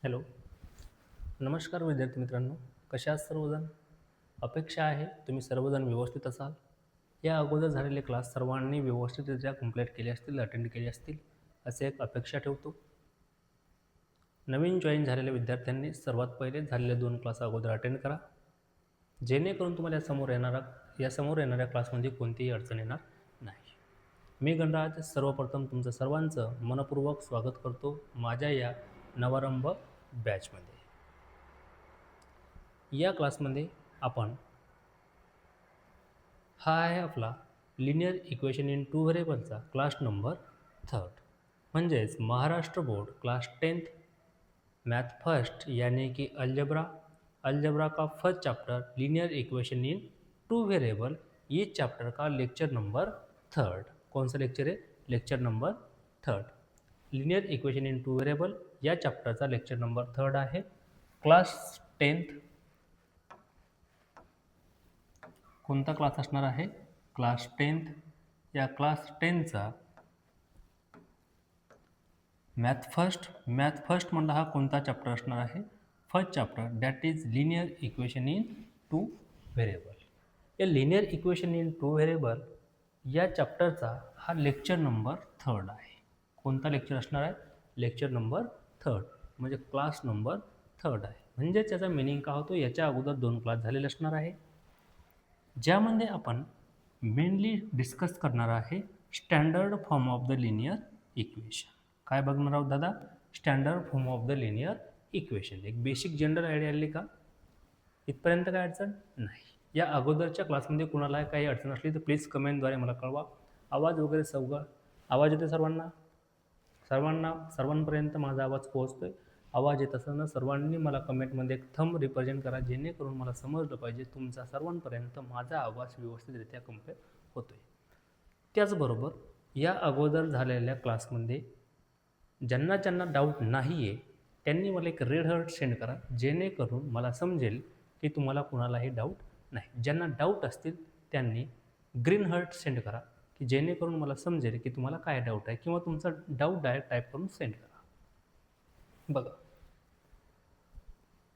Hello, नमस्कार विद्यार्थी मित्रांनो. कशा आहात सर्वजण? अपेक्षा आहे तुम्ही सर्वजण व्यवस्थित असाल. या अगोदर झालेले क्लास सर्वांनी व्यवस्थितरित्या कंप्लीट केले असतील, अटेंड केले असतील असे एक अपेक्षा ठेवतो. नवीन जॉईन झालेल्या विद्यार्थ्यांनी सर्वात पहिले झालेले 2 क्लास अगोदर अटेंड करा, जेणेकरून तुम्हाला यासमोर येणाऱ्या क्लासमध्ये कोणतीही अडचण येणार नाही. मी गणराज सर्वप्रथम तुमचं सर्वांचं मनपूर्वक स्वागत करतो माझ्या या नवारंभ बॅचमध्ये. या क्लासमध्ये आपण हा आहे आपला लिनियर इक्वेशन इन 2 व्हेरिएबलचा क्लास नंबर 3 म्हणजेच Maharashtra board class 10th math first यानी कि अलजबरा का first chapter linear equation in 2 variable, ये चैप्टर का लेक्चर नंबर 3. कौन सा लेक्चर है? Lecture number 3. Linear equation in 2 variable या चॅप्टरचा लेक्चर नंबर 3 आहे. Class 10th. कोणता क्लास असणार आहे? Class 10th. या क्लास 10चा मॅथ फर्स्ट म्हणला हा कोणता चॅप्टर असणार आहे? First chapter, that is linear equation in 2 variable. या लिनियर इक्वेशन इन 2 व्हेरिएबल या चॅप्टरचा हा लेक्चर नंबर 3 आहे. कोणता लेक्चर असणार आहे? लेक्चर नंबर 3 म्हणजे क्लास नंबर 3 आहे. म्हणजे त्याचा मिनिंग काय होतो? याच्या अगोदर 2 क्लास झालेले असणार आहे, ज्यामध्ये आपण मेनली डिस्कस करणार आहे standard form of the linear equation. काय बघणार आहोत दादा? Standard form of the linear equation. एक बेसिक जनरल आयडिया आली का? इथपर्यंत काय अडचण नाही. या अगोदरच्या क्लासमध्ये कुणाला काही अडचण असली तर प्लीज कमेंटद्वारे मला कळवा. आवाज वगैरे आवाज येते सर्वांपर्यंत माझा आवाज पोहोचतोय. आवाज येत असताना सर्वांनी मला कमेंटमध्ये एक थंब रिप्रेझेंट करा, जेणेकरून मला समजलं पाहिजे तुमचा सर्वांपर्यंत माझा आवाज व्यवस्थितरित्या कंप्लीट होतोय. त्याचबरोबर या अगोदर झालेल्या क्लासमध्ये ज्यांना डाऊट नाही आहे त्यांनी मला एक रेड हार्ट सेंड करा, जेणेकरून मला समजेल की तुम्हाला कुणालाही डाऊट नाही. ज्यांना डाऊट असतील त्यांनी ग्रीन हार्ट सेंड करा, की जेणेकरून मला समजेल की तुम्हाला काय डाऊट आहे, किंवा तुमचा डाऊट डायरेक्ट टाईप करून सेंड करा. बघा,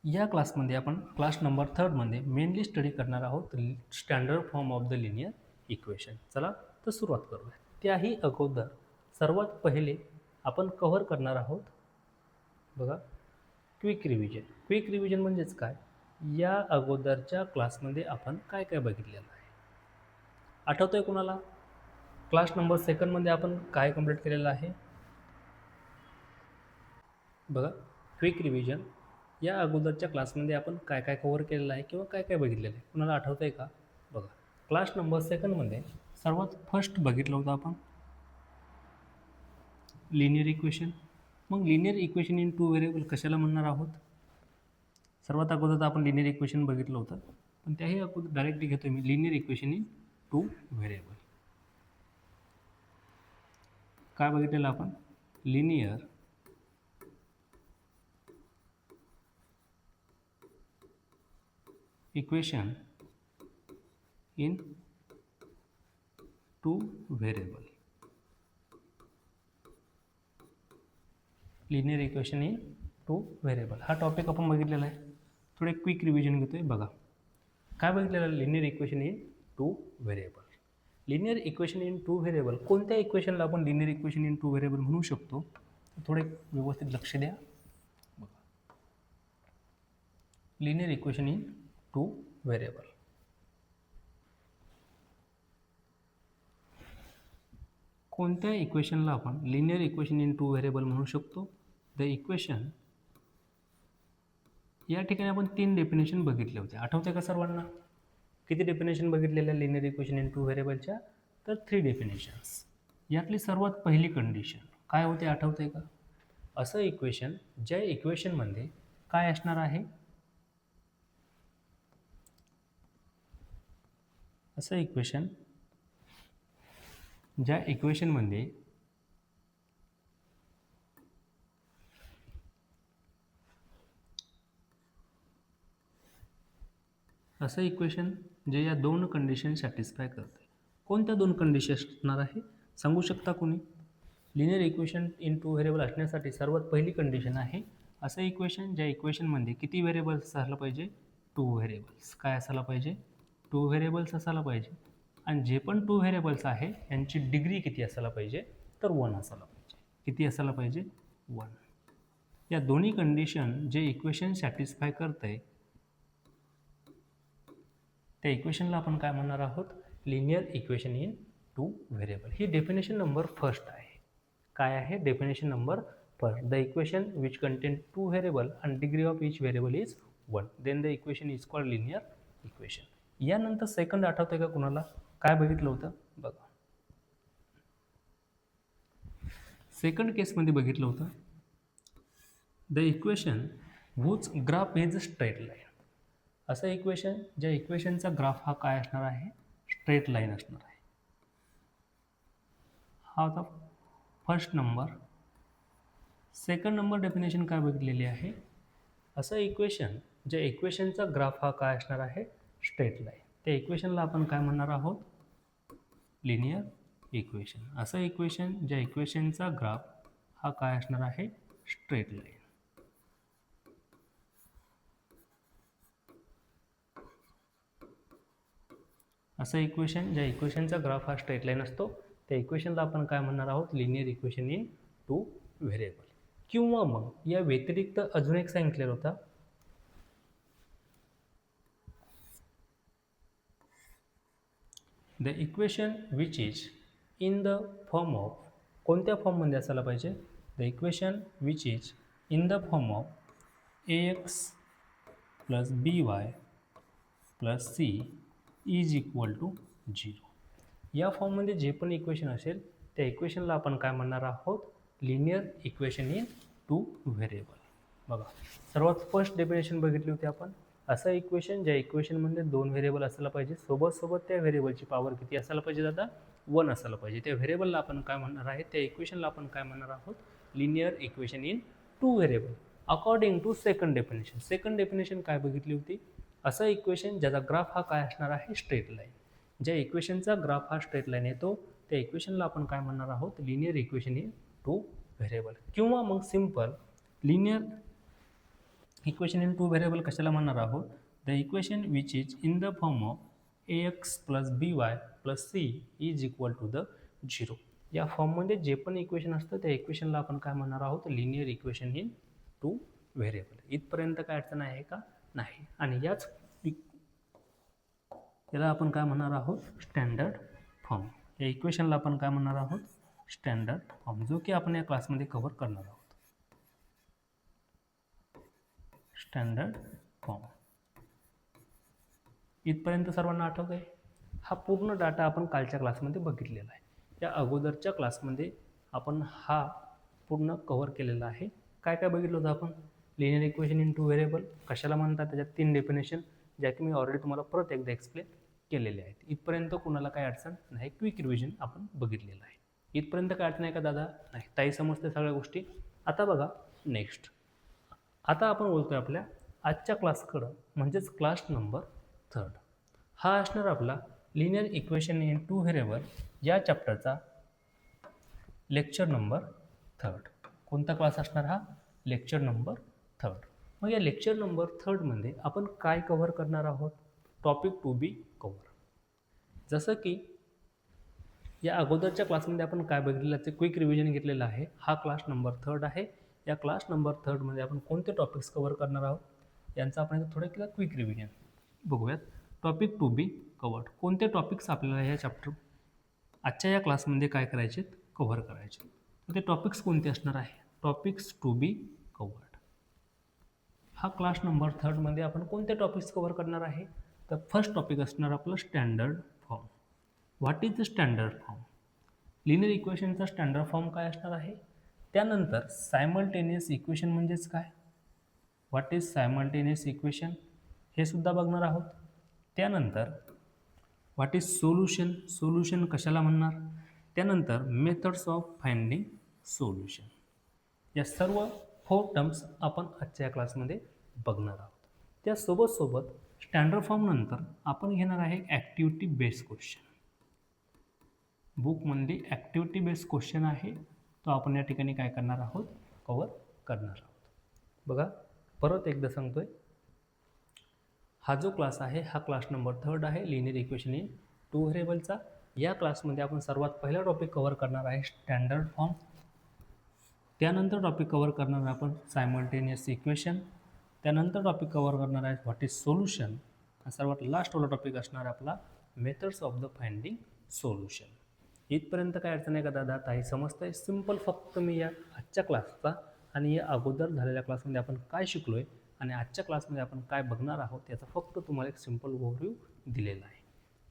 या क्लासमध्ये आपण क्लास नंबर 3 मध्ये मेनली स्टडी करणार आहोत standard form of the linear equation. चला तर सुरुवात करूया. त्याही अगोदर सर्वात पहिले आपण कव्हर करणार आहोत बघा क्विक रिव्हिजन म्हणजेच काय? या अगोदरच्या क्लासमध्ये आपण काय काय बघितलेलं आहे आठवतंय कुणाला? क्लास नंबर 2 मध्ये आपण काय कंप्लीट केलेलं आहे बघा. क्विक रिव्हिजन या अगोदरच्या क्लासमध्ये आपण काय काय कव्हर केलेलं आहे किंवा काय काय बघितलेलं आहे कुणाला आठवतंय का? बघा, क्लास नंबर 2 मध्ये सर्वात फर्स्ट बघितलं होतं आपण लिनियर इक्वेशन. मग लिनियर इक्वेशन इन 2 व्हेरिएबल कशाला म्हणणार आहोत? सर्वात अगोदर तर आपण लिनियर इक्वेशन बघितलं होतं, पण त्याही अगोदर डायरेक्टली घेतो मी लिनियर इक्वेशन इन 2 व्हेरिएबल. काय बघितलेलं आपण? Linear equation in 2 variable. Linear equation in 2 variable हा टॉपिक आपण बघितलेला आहे. थोडे क्विक रिव्हिजन घेतोय. बघा, काय बघितलेलं आहे? Linear equation in 2 variable. Linear equation in 2 variable, कोणत्या इक्वेशनला आपण लिनियर इक्वेशन इन 2 व्हेरिएबल म्हणू शकतो? थोडे व्यवस्थित लक्ष द्या. बघा, लिनियर इक्वेशन इन 2 व्हेरिएबल. कोणत्या इक्वेशनला आपण लिनियर इक्वेशन इन 2 व्हेरिएबल म्हणू शकतो? द इक्वेशन, या ठिकाणी आपण 3 डेफिनेशन बघितले होते. आठवते का सर्वांना? किती डेफिनेशन बघितलेल्या लिनियर इक्वेशन इन 2 व्हेरिएबलच्या? तर 3 डेफिनेशन्स. यातली सर्वात पहिली कंडिशन काय होते आठवते का? असं इक्वेशन ज्या इक्वेशनमध्ये काय असणार आहे? असं इक्वेशन ज्या इक्वेशनमध्ये असं इक्वेशन जे या 2 कंडिशन सॅटिस्फाय करते. कोणत्या 2 कंडिशन असणार आहे सांगू शकता कोणी? लिनियर इक्वेशन इन 2 व्हेरिएबल असण्यासाठी सर्वात पहिली कंडिशन आहे असं इक्वेशन ज्या इक्वेशनमध्ये किती व्हेरिएबल्स असायला पाहिजे, 2 व्हेरिएबल्स. काय असायला पाहिजे, 2 व्हेरिएबल्स असायला पाहिजे. आणि जे पण 2 व्हेरिएबल्स आहे यांची डिग्री किती असायला पाहिजे, तर 1 असायला पाहिजे. किती असायला पाहिजे, 1. या दोन्ही कंडिशन जे इक्वेशन सॅटिस्फाय करते त्या इक्वेशनला आपण काय म्हणणार आहोत, लिनियर इक्वेशन इन 2 व्हेरिएबल. ही डेफिनेशन नंबर फर्स्ट आहे. काय आहे, definition number first. The equation which contain 2 variable and degree of each variable is 1, then the equation is called linear equation. यानंतर सेकंड आठवतंय का कुणाला, काय बघितलं होतं बघा. सेकंड केसमध्ये बघितलं होतं, the equation whose graph is straight line. असं इक्वेशन ज्या इक्वेशनचा ग्राफ हा काय असणार आहे, स्ट्रेट लाईन असणार आहे. हा होता first number. Second number definition काय बघितलेली आहे, असं इक्वेशन ज्या इक्वेशनचा ग्राफ हा काय असणार आहे, स्ट्रेट लाईन. त्या इक्वेशनला आपण काय म्हणणार आहोत, लिनियर इक्वेशन. असं इक्वेशन ज्या इक्वेशनचा ग्राफ हा काय असणार आहे, स्ट्रेट लाईन. असं इक्वेशन ज्या इक्वेशनचा ग्राफ हा स्ट्रेट लाईन असतो त्या इक्वेशनला आपण काय म्हणणार आहोत, लिनियर इक्वेशन इन 2 व्हेरिएबल. किंवा मग या व्यतिरिक्त अजून एक सांगितलेलं होता, the equation which is in the form of, कोणत्या फॉर्ममध्ये असायला पाहिजे, the equation which is in the form of ax plus by plus c is equal to 0. या फॉर्ममध्ये जे पण इक्वेशन असेल त्या इक्वेशनला आपण काय म्हणणार आहोत, लिनियर इक्वेशन इन 2 व्हेरिएबल. बघा, सर्वात फर्स्ट डेफिनेशन बघितली होती आपण. असं इक्वेशन ज्या इक्वेशनमध्ये 2 व्हेरिएबल असायला पाहिजे, सोबत त्या व्हेरिएबलची पॉवर किती असायला पाहिजे दादा, 1 असायला पाहिजे. त्या व्हेरिएबलला आपण काय म्हणणार आहे, त्या इक्वेशनला आपण काय म्हणणार आहोत, linear equation in 2 variable according to second definition. Second definition काय बघितली होती, असं इक्वेशन ज्याचा ग्राफ हा काय असणार आहे, स्ट्रेट लाईन. ज्या इक्वेशनचा ग्राफ हा स्ट्रेट लाईन येतो त्या इक्वेशनला आपण काय म्हणणार आहोत, लिनियर इक्वेशन इन 2 व्हेरिएबल. किंवा मग simple linear equation in 2 variable कशाला म्हणणार आहोत, the equation which is in the form of ax plus by plus c is equal to the 0. या फॉर्ममध्ये जे पण इक्वेशन असतं त्या इक्वेशनला आपण काय म्हणणार आहोत, लिनियर इक्वेशन इन 2 व्हेरिएबल. इथपर्यंत काय अडचण आहे का, नाही. आणि याला आपण काय म्हणणार आहोत, स्टँडर्ड फॉर्म. या इक्वेशनला आपण काय म्हणणार आहोत, स्टँडर्ड फॉर्म, जो की आपण या क्लासमध्ये कव्हर करणार आहोत. Standard form. इथपर्यंत सर्वांना आठवत आहे. हा पूर्ण डाटा आपण कालच्या क्लासमध्ये बघितलेला आहे. या अगोदरच्या क्लासमध्ये आपण हा पूर्ण कव्हर केलेला आहे. काय काय बघितलं होतं आपण, लिनियर इक्वेशन इन 2 व्हेरिएबल कशाला म्हणतात, त्याच्यात 3 डेफिनेशन ज्या की मी ऑलरेडी तुम्हाला परत एकदा एक्सप्लेन केलेले आहेत. इथपर्यंत कुणाला काय अडचण नाही, क्विक रिव्हिजन आपण बघितलेलं आहे. इथपर्यंत काय अडचण आहे का दादा, नाही. ताई समजते सगळ्या गोष्टी. आता बघा नेक्स्ट, आता आपण बोलतोय आपल्या आजच्या क्लासकडं, म्हणजेच क्लास नंबर 3. हा असणार आपला लिनियर इक्वेशन इन 2 व्हेरिएबल या चॅप्टरचा लेक्चर नंबर 3. कोणता क्लास असणार हा, लेक्चर नंबर 3. मग या लेक्चर नंबर 3 मध्ये आपण काय कव्हर करणार आहोत, टॉपिक टू बी कव्हर. जसं की या अगोदरच्या क्लासमध्ये आपण काय बघितलेलं ते क्विक रिव्हिजन घेतलेलं आहे. हा क्लास नंबर 3 आहे. या क्लास नंबर 3 मध्ये आपण कोणते टॉपिक्स कव्हर करणार आहोत यांचा आपण थोडं क्विक रिव्हिजन बघूयात. टॉपिक टू बी कव्हर्ड, कोणते टॉपिक्स आपल्याला या चॅप्टर आजच्या या क्लासमध्ये काय करायचे, कव्हर करायचे. तर ते टॉपिक्स कोणते असणार आहे, टॉपिक्स टू बी कव्हर्ड. हा क्लास नंबर 3 मध्ये आपण कोणते टॉपिक्स कव्हर करणार आहे, तर फर्स्ट टॉपिक असणार आपलं standard form. What is the standard form, linear इक्वेशनचा स्टँडर्ड फॉर्म काय असणार आहे. त्यानंतर सायमल्टेनियस इक्वेशन म्हणजेच काय, व्हॉट इज सायमल्टेनियस इक्वेशन हे सुद्धा बघणार आहोत. त्यानंतर व्हॉट इज सोल्युशन, सोल्युशन कशाला म्हणणार. त्यानंतर मेथड्स ऑफ फाइंडिंग सोल्युशन. या सर्व 4 टर्म्स आपण आजच्या क्लासमध्ये बघणार आहोत. त्यासोबत स्टँडर्ड फॉर्म नंतर आपण घेणार आहे ॲक्टिव्हिटी बेस्ड क्वेश्चन. बुकमधली ॲक्टिव्हिटी बेस्ड क्वेश्चन आहे तो आपण या ठिकाणी काय करणार आहोत, कव्हर करणार आहोत. बघा परत एकदा सांगतोय, हा जो क्लास आहे हा क्लास नंबर 3 आहे लिनियर इक्वेशन इन 2 व्हेरिएबलचा. या क्लासमध्ये आपण सर्वात पहिला टॉपिक कव्हर करणार आहे स्टँडर्ड फॉर्म, त्यानंतर टॉपिक कव्हर करणार आहे आपण सायमल्टेनियस इक्वेशन, त्यानंतर टॉपिक कव्हर करणार आहे व्हॉट इज सोल्युशन, आणि सर्वात लास्टवाला टॉपिक असणार आहे आपला methods of the finding solution. इथपर्यंत काय अडचण आहे का दादा? ताई समजतंय? सिम्पल फक्त मी या आजच्या क्लासचा आणि या अगोदर झालेल्या क्लासमध्ये आपण काय शिकलो आहे आणि आजच्या क्लासमध्ये आपण काय बघणार आहोत याचा फक्त तुम्हाला एक सिम्पल ओव्हरव्ह्यू दिलेला आहे.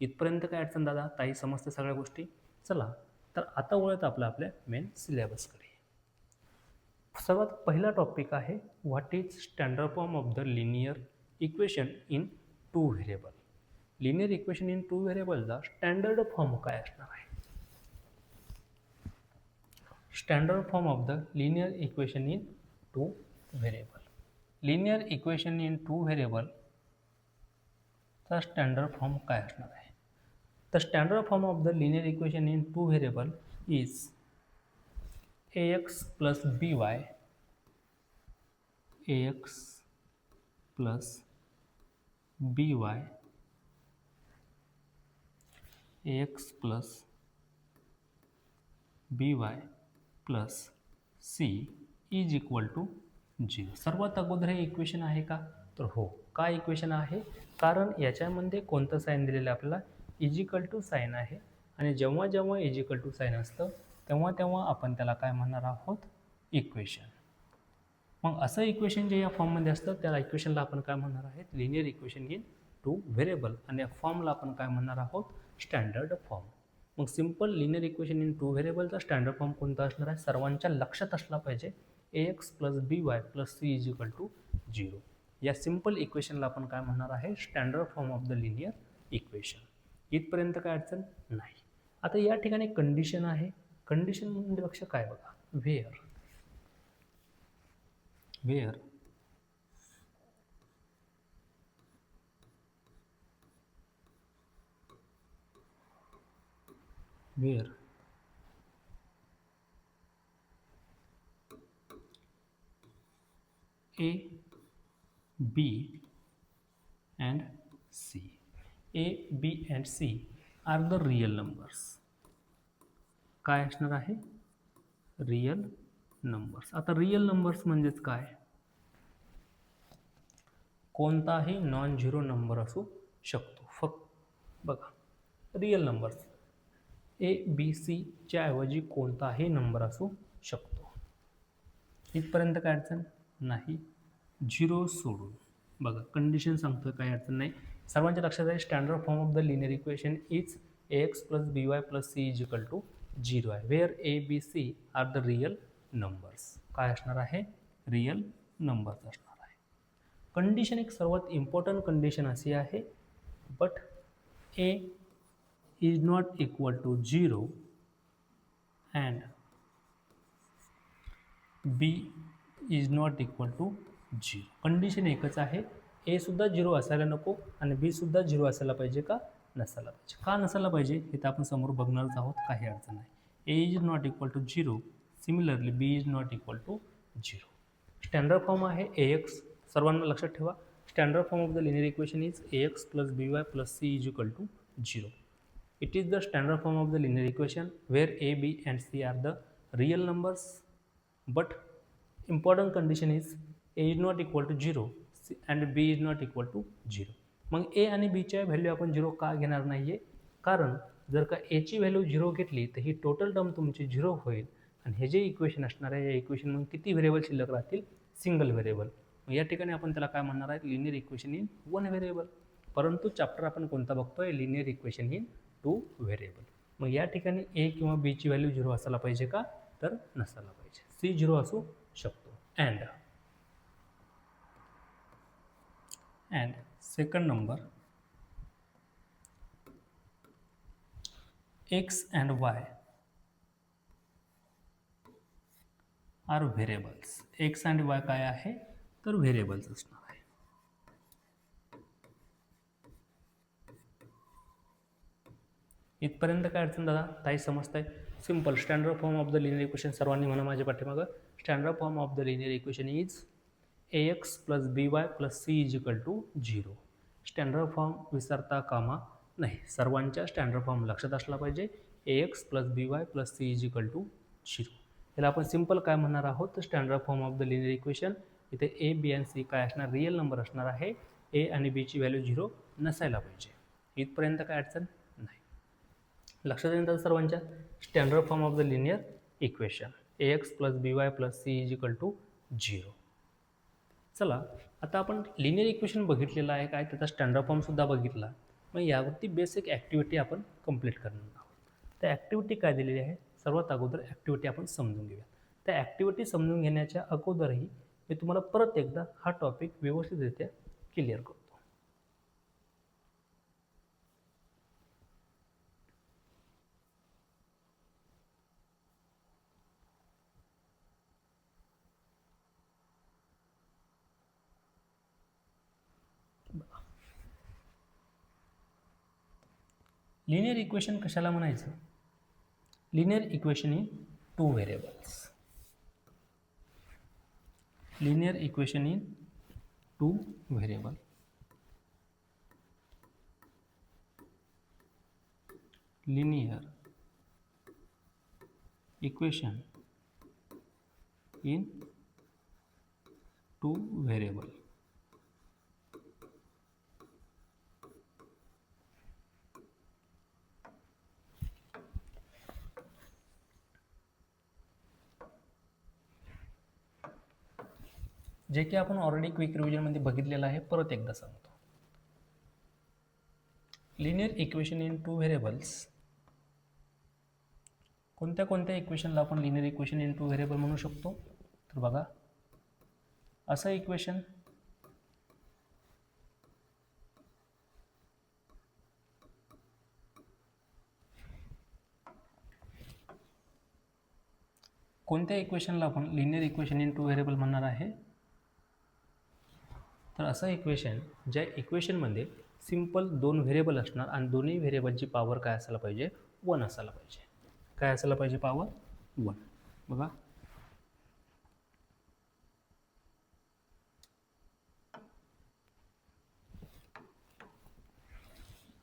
इथपर्यंत काय अडचण दादा? ताई समजते सगळ्या गोष्टी? चला तर आता वळत आपल्या मेन सिलेबसकडे. सर्वात पहिला टॉपिक आहे what is standard form of the linear equation in 2 variable. Linear equation in 2 व्हेरिएबलचा स्टँडर्ड फॉर्म काय असणार आहे? Standard form of the linear equation in 2 variable. Linear equation in 2 variable चा स्टँडर्ड फॉर्म काय असणार आहे? The standard form of the linear equation in 2 variable is ax plus by, ax plus by, ax plus by plus c is equal to 0. सर्वात अगोदर हे equation आहे का? तर हो. काय इक्वेशन आहे? कारण याच्यामध्ये कोणतं साईन दिलेलं आपल्याला? इजिकल टू साईन आहे, आणि जेव्हा जेव्हा इजिकल टू साईन असतं तेव्हा तेव्हा आपण त्याला काय म्हणणार आहोत? इक्वेशन. मग असं इक्वेशन जे या फॉर्ममध्ये असतं त्याला इक्वेशनला आपण काय म्हणणार आहेत? लिनियर इक्वेशन इन 2 व्हेरिएबल, आणि या फॉर्मला आपण काय म्हणणार आहोत? Standard form. मग सिम्पल लिनियर इक्वेशन इन 2 व्हेरिएबलचा स्टँडर्ड फॉर्म कोणता असणार आहे? सर्वांच्या लक्षात असला पाहिजे, ax plus by plus c is equal to 0. या सिम्पल इक्वेशनला आपण काय म्हणणार आहे? Standard form of the linear equation. इथपर्यंत काय अडचण नाही. आता या ठिकाणी कंडिशन आहे. कंडिशन म्हणजे लक्ष काय बघा, wear a, b and c, a, b and c are the real numbers. काय असणार आहे? Real numbers. आता रियल नंबर्स म्हणजेच काय? कोणताही नॉन झिरो नंबर असू शकतो. फक्त बघा real numbers A B C च्या ऐवजी कोणताही नंबर असू शकतो. इथपर्यंत काय अडचण नाही. झिरो सोडून बघा कंडिशन सांगतोय, काही अडचण नाही. सर्वांच्या लक्षात आहे standard form of the linear equation is ax plus by plus c is equal to 0 आहे. Where A B C are the real numbers. काय असणार आहे? रियल नंबर्स असणार आहे. कंडिशन एक सर्वात इम्पॉर्टंट कंडिशन अशी आहे, but A is not equal to 0 and B is not equal to 0. Condition एकच आहे, ए सुद्धा 0 असायला नको आणि बी सुद्धा 0 असायला पाहिजे का? नसायला पाहिजे. का नसायला पाहिजे हे तर आपण समोर बघणारच आहोत, काही अडचण नाही. A is not equal to 0, similarly B is not equal to 0. Standard form आहे ax. सर्वांना लक्षात ठेवा, standard form of the linear equation is ax plus by plus c is equal to 0. It is the standard form of the linear equation where a, b and c are the real numbers, but important condition is a is not equal to 0 and b is not equal to 0. मग a आणि b च्या value आपण 0 का घेणार नाहीये? कारण जर का a ची व्हॅल्यू 0 घेतली तर ही टोटल टर्म तुमची 0 होईल, आणि हे जे इक्वेशन असणार आहे या इक्वेशन मग किती व्हेरिएबल शिल्लक राहतील? Single variable. मग या ठिकाणी आपण त्याला काय म्हणणार आहे? Linear equation in 1 variable. परंतु चॅप्टर आपण कोणता बघतोय? Linear equation in 2 variable. मग या ठिकाणी a किंवा b ची व्हॅल्यू 0 असायला पाहिजे का? तर नसायला पाहिजे. c 0 असू शकतो. and second number, x and y are variables. x and y काय आहे? तर व्हेरिएबल्स असणार आहे. इथपर्यंत काय अडचण दादा? ताई समजताय? Simple standard form of the linear equation सर्वांनी म्हणा माझ्या पाठीमागं. Standard form of the linear equation is ax plus B Y plus C is equal to 0. Standard form विसरता कामा नाही, सर्वांच्या स्टँडर्ड फॉर्म लक्षात असला पाहिजे. ax plus B Y plus C is equal to 0. याला आपण सिंपल काय म्हणणार आहोत, तर standard form of the linear equation. इथे ए बी आणि सी काय असणार, रिअल नंबर असणार आहे. ए आणि बीची व्हॅल्यू 0 नसायला पाहिजे. इथपर्यंत काय अडचण नाही. लक्षात येतात सर्वांच्या. Standard form of the linear equation ax plus B Y plus C is equal to 0. चला आता आपण लिनियर इक्वेशन बघितलेलं आहे, काय त्याचा स्टँडर्ड फॉर्मसुद्धा बघितला. मग यावरती बेसिक ॲक्टिव्हिटी आपण कंप्लीट करणार आहोत. त्या ॲक्टिव्हिटी काय दिलेली आहे, सर्वात अगोदर ॲक्टिव्हिटी आपण समजून घेऊया. त्या ॲक्टिव्हिटी समजून घेण्याच्या अगोदरही मी तुम्हाला परत एकदा हा टॉपिक व्यवस्थितरित्या क्लिअर करतो. लिनियर इक्वेशन कशाला म्हणायचं, linear equation in two variables. Linear equation in two variable. Linear equation in two variable. जे की आपण ऑलरेडी क्विक रिव्हिजनमध्ये बघितलेलं आहे, परत एकदा सांगतो. Linear equation in two variables. कोणत्या कोणत्या इक्वेशनला आपण linear equation in two variable म्हणू शकतो, तर बघा असं इक्वेशन, कोणत्या इक्वेशनला आपण linear equation in two variable म्हणणार आहे, तर असं इक्वेशन ज्या इक्वेशनमध्ये सिंपल दोन व्हेरिएबल असणार आणि दोन्ही व्हेरिएबलची पॉवर काय असायला पाहिजे, 1 असायला पाहिजे. काय असायला पाहिजे, पॉवर 1. बघा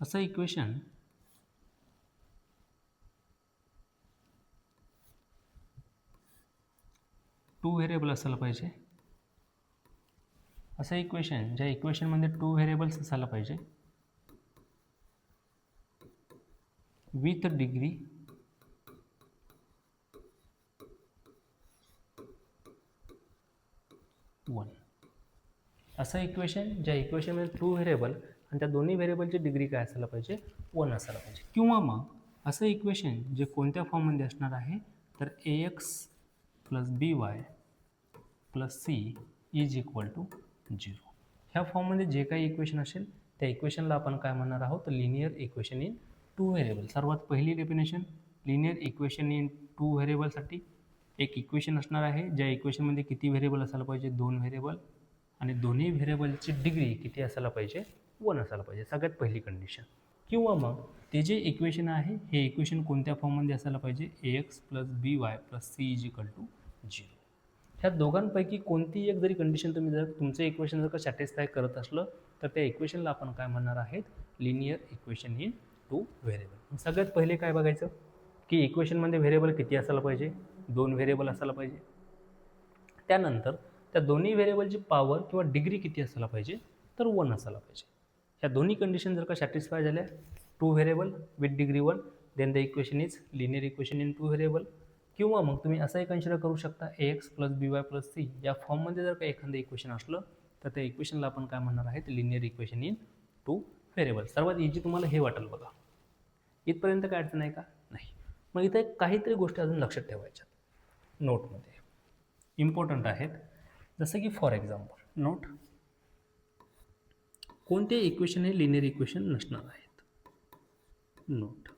असं इक्वेशन टू व्हेरिएबल असायला पाहिजे. असं इक्वेशन ज्या इक्वेशनमध्ये टू व्हेरिएबल्स असायला पाहिजे विथ डिग्री 1. असं इक्वेशन ज्या इक्वेशनमध्ये टू व्हेरिएबल आणि त्या दोन्ही व्हेरिएबलची डिग्री काय असायला पाहिजे, 1 असायला पाहिजे. किंवा मग असं इक्वेशन जे कोणत्या फॉर्ममध्ये असणार आहे, तर ax plus B Y plus C is equal to 0. ह्या फॉर्ममध्ये जे काही इक्वेशन असेल त्या इक्वेशनला आपण काय म्हणणार आहोत, तर linear equation in two variable. सर्वात पहिली definition, linear equation in two व्हेरिएबलसाठी एक इक्वेशन असणार आहे ज्या इक्वेशनमध्ये किती व्हेरिएबल असायला पाहिजे, 2 व्हेरिएबल, आणि दोन्ही व्हेरिएबलची डिग्री किती असायला पाहिजे, 1 असायला पाहिजे. सगळ्यात पहिली कंडिशन. किंवा मग ते जे इक्वेशन आहे हे इक्वेशन कोणत्या फॉर्ममध्ये असायला पाहिजे, ax plus B Y plus C is equal to 0. ह्या दोघांपैकी कोणतीही एक जरी कंडिशन तुम्ही जर तुमचं इक्वेशन जर का सॅटिस्फाय करत असलं तर त्या इक्वेशनला आपण काय म्हणणार आहेत, linear equation in two variable. सगळ्यात पहिले काय बघायचं की इक्वेशनमध्ये व्हेरिएबल किती असायला पाहिजे, 2 व्हेरिएबल असायला पाहिजे. त्यानंतर त्या दोन्ही व्हेरिएबलची पॉवर किंवा डिग्री किती असायला पाहिजे, तर 1 असायला पाहिजे. ह्या दोन्ही कंडिशन जर का सॅटिस्फाय झाल्या, two variable with degree 1, then the equation is linear equation in two variable. किंवा मग तुम्ही असंही कन्सिडर करू शकता, ax plus B Y plus C या फॉर्ममध्ये जर का एखादं इक्वेशन असलं तर त्या इक्वेशनला आपण काय म्हणणार आहे, linear equation in two variable. सर्वात इझी तुम्हाला हे वाटेल बघा. इथपर्यंत काय अडचण आहे का, नाही. मग इथे काहीतरी गोष्टी अजून लक्षात ठेवायच्यात नोटमध्ये, इम्पॉर्टंट आहेत. जसं की फॉर एक्झाम्पल नोट, कोणते इक्वेशन हे लिनियर इक्वेशन नसणार आहेत. नोट,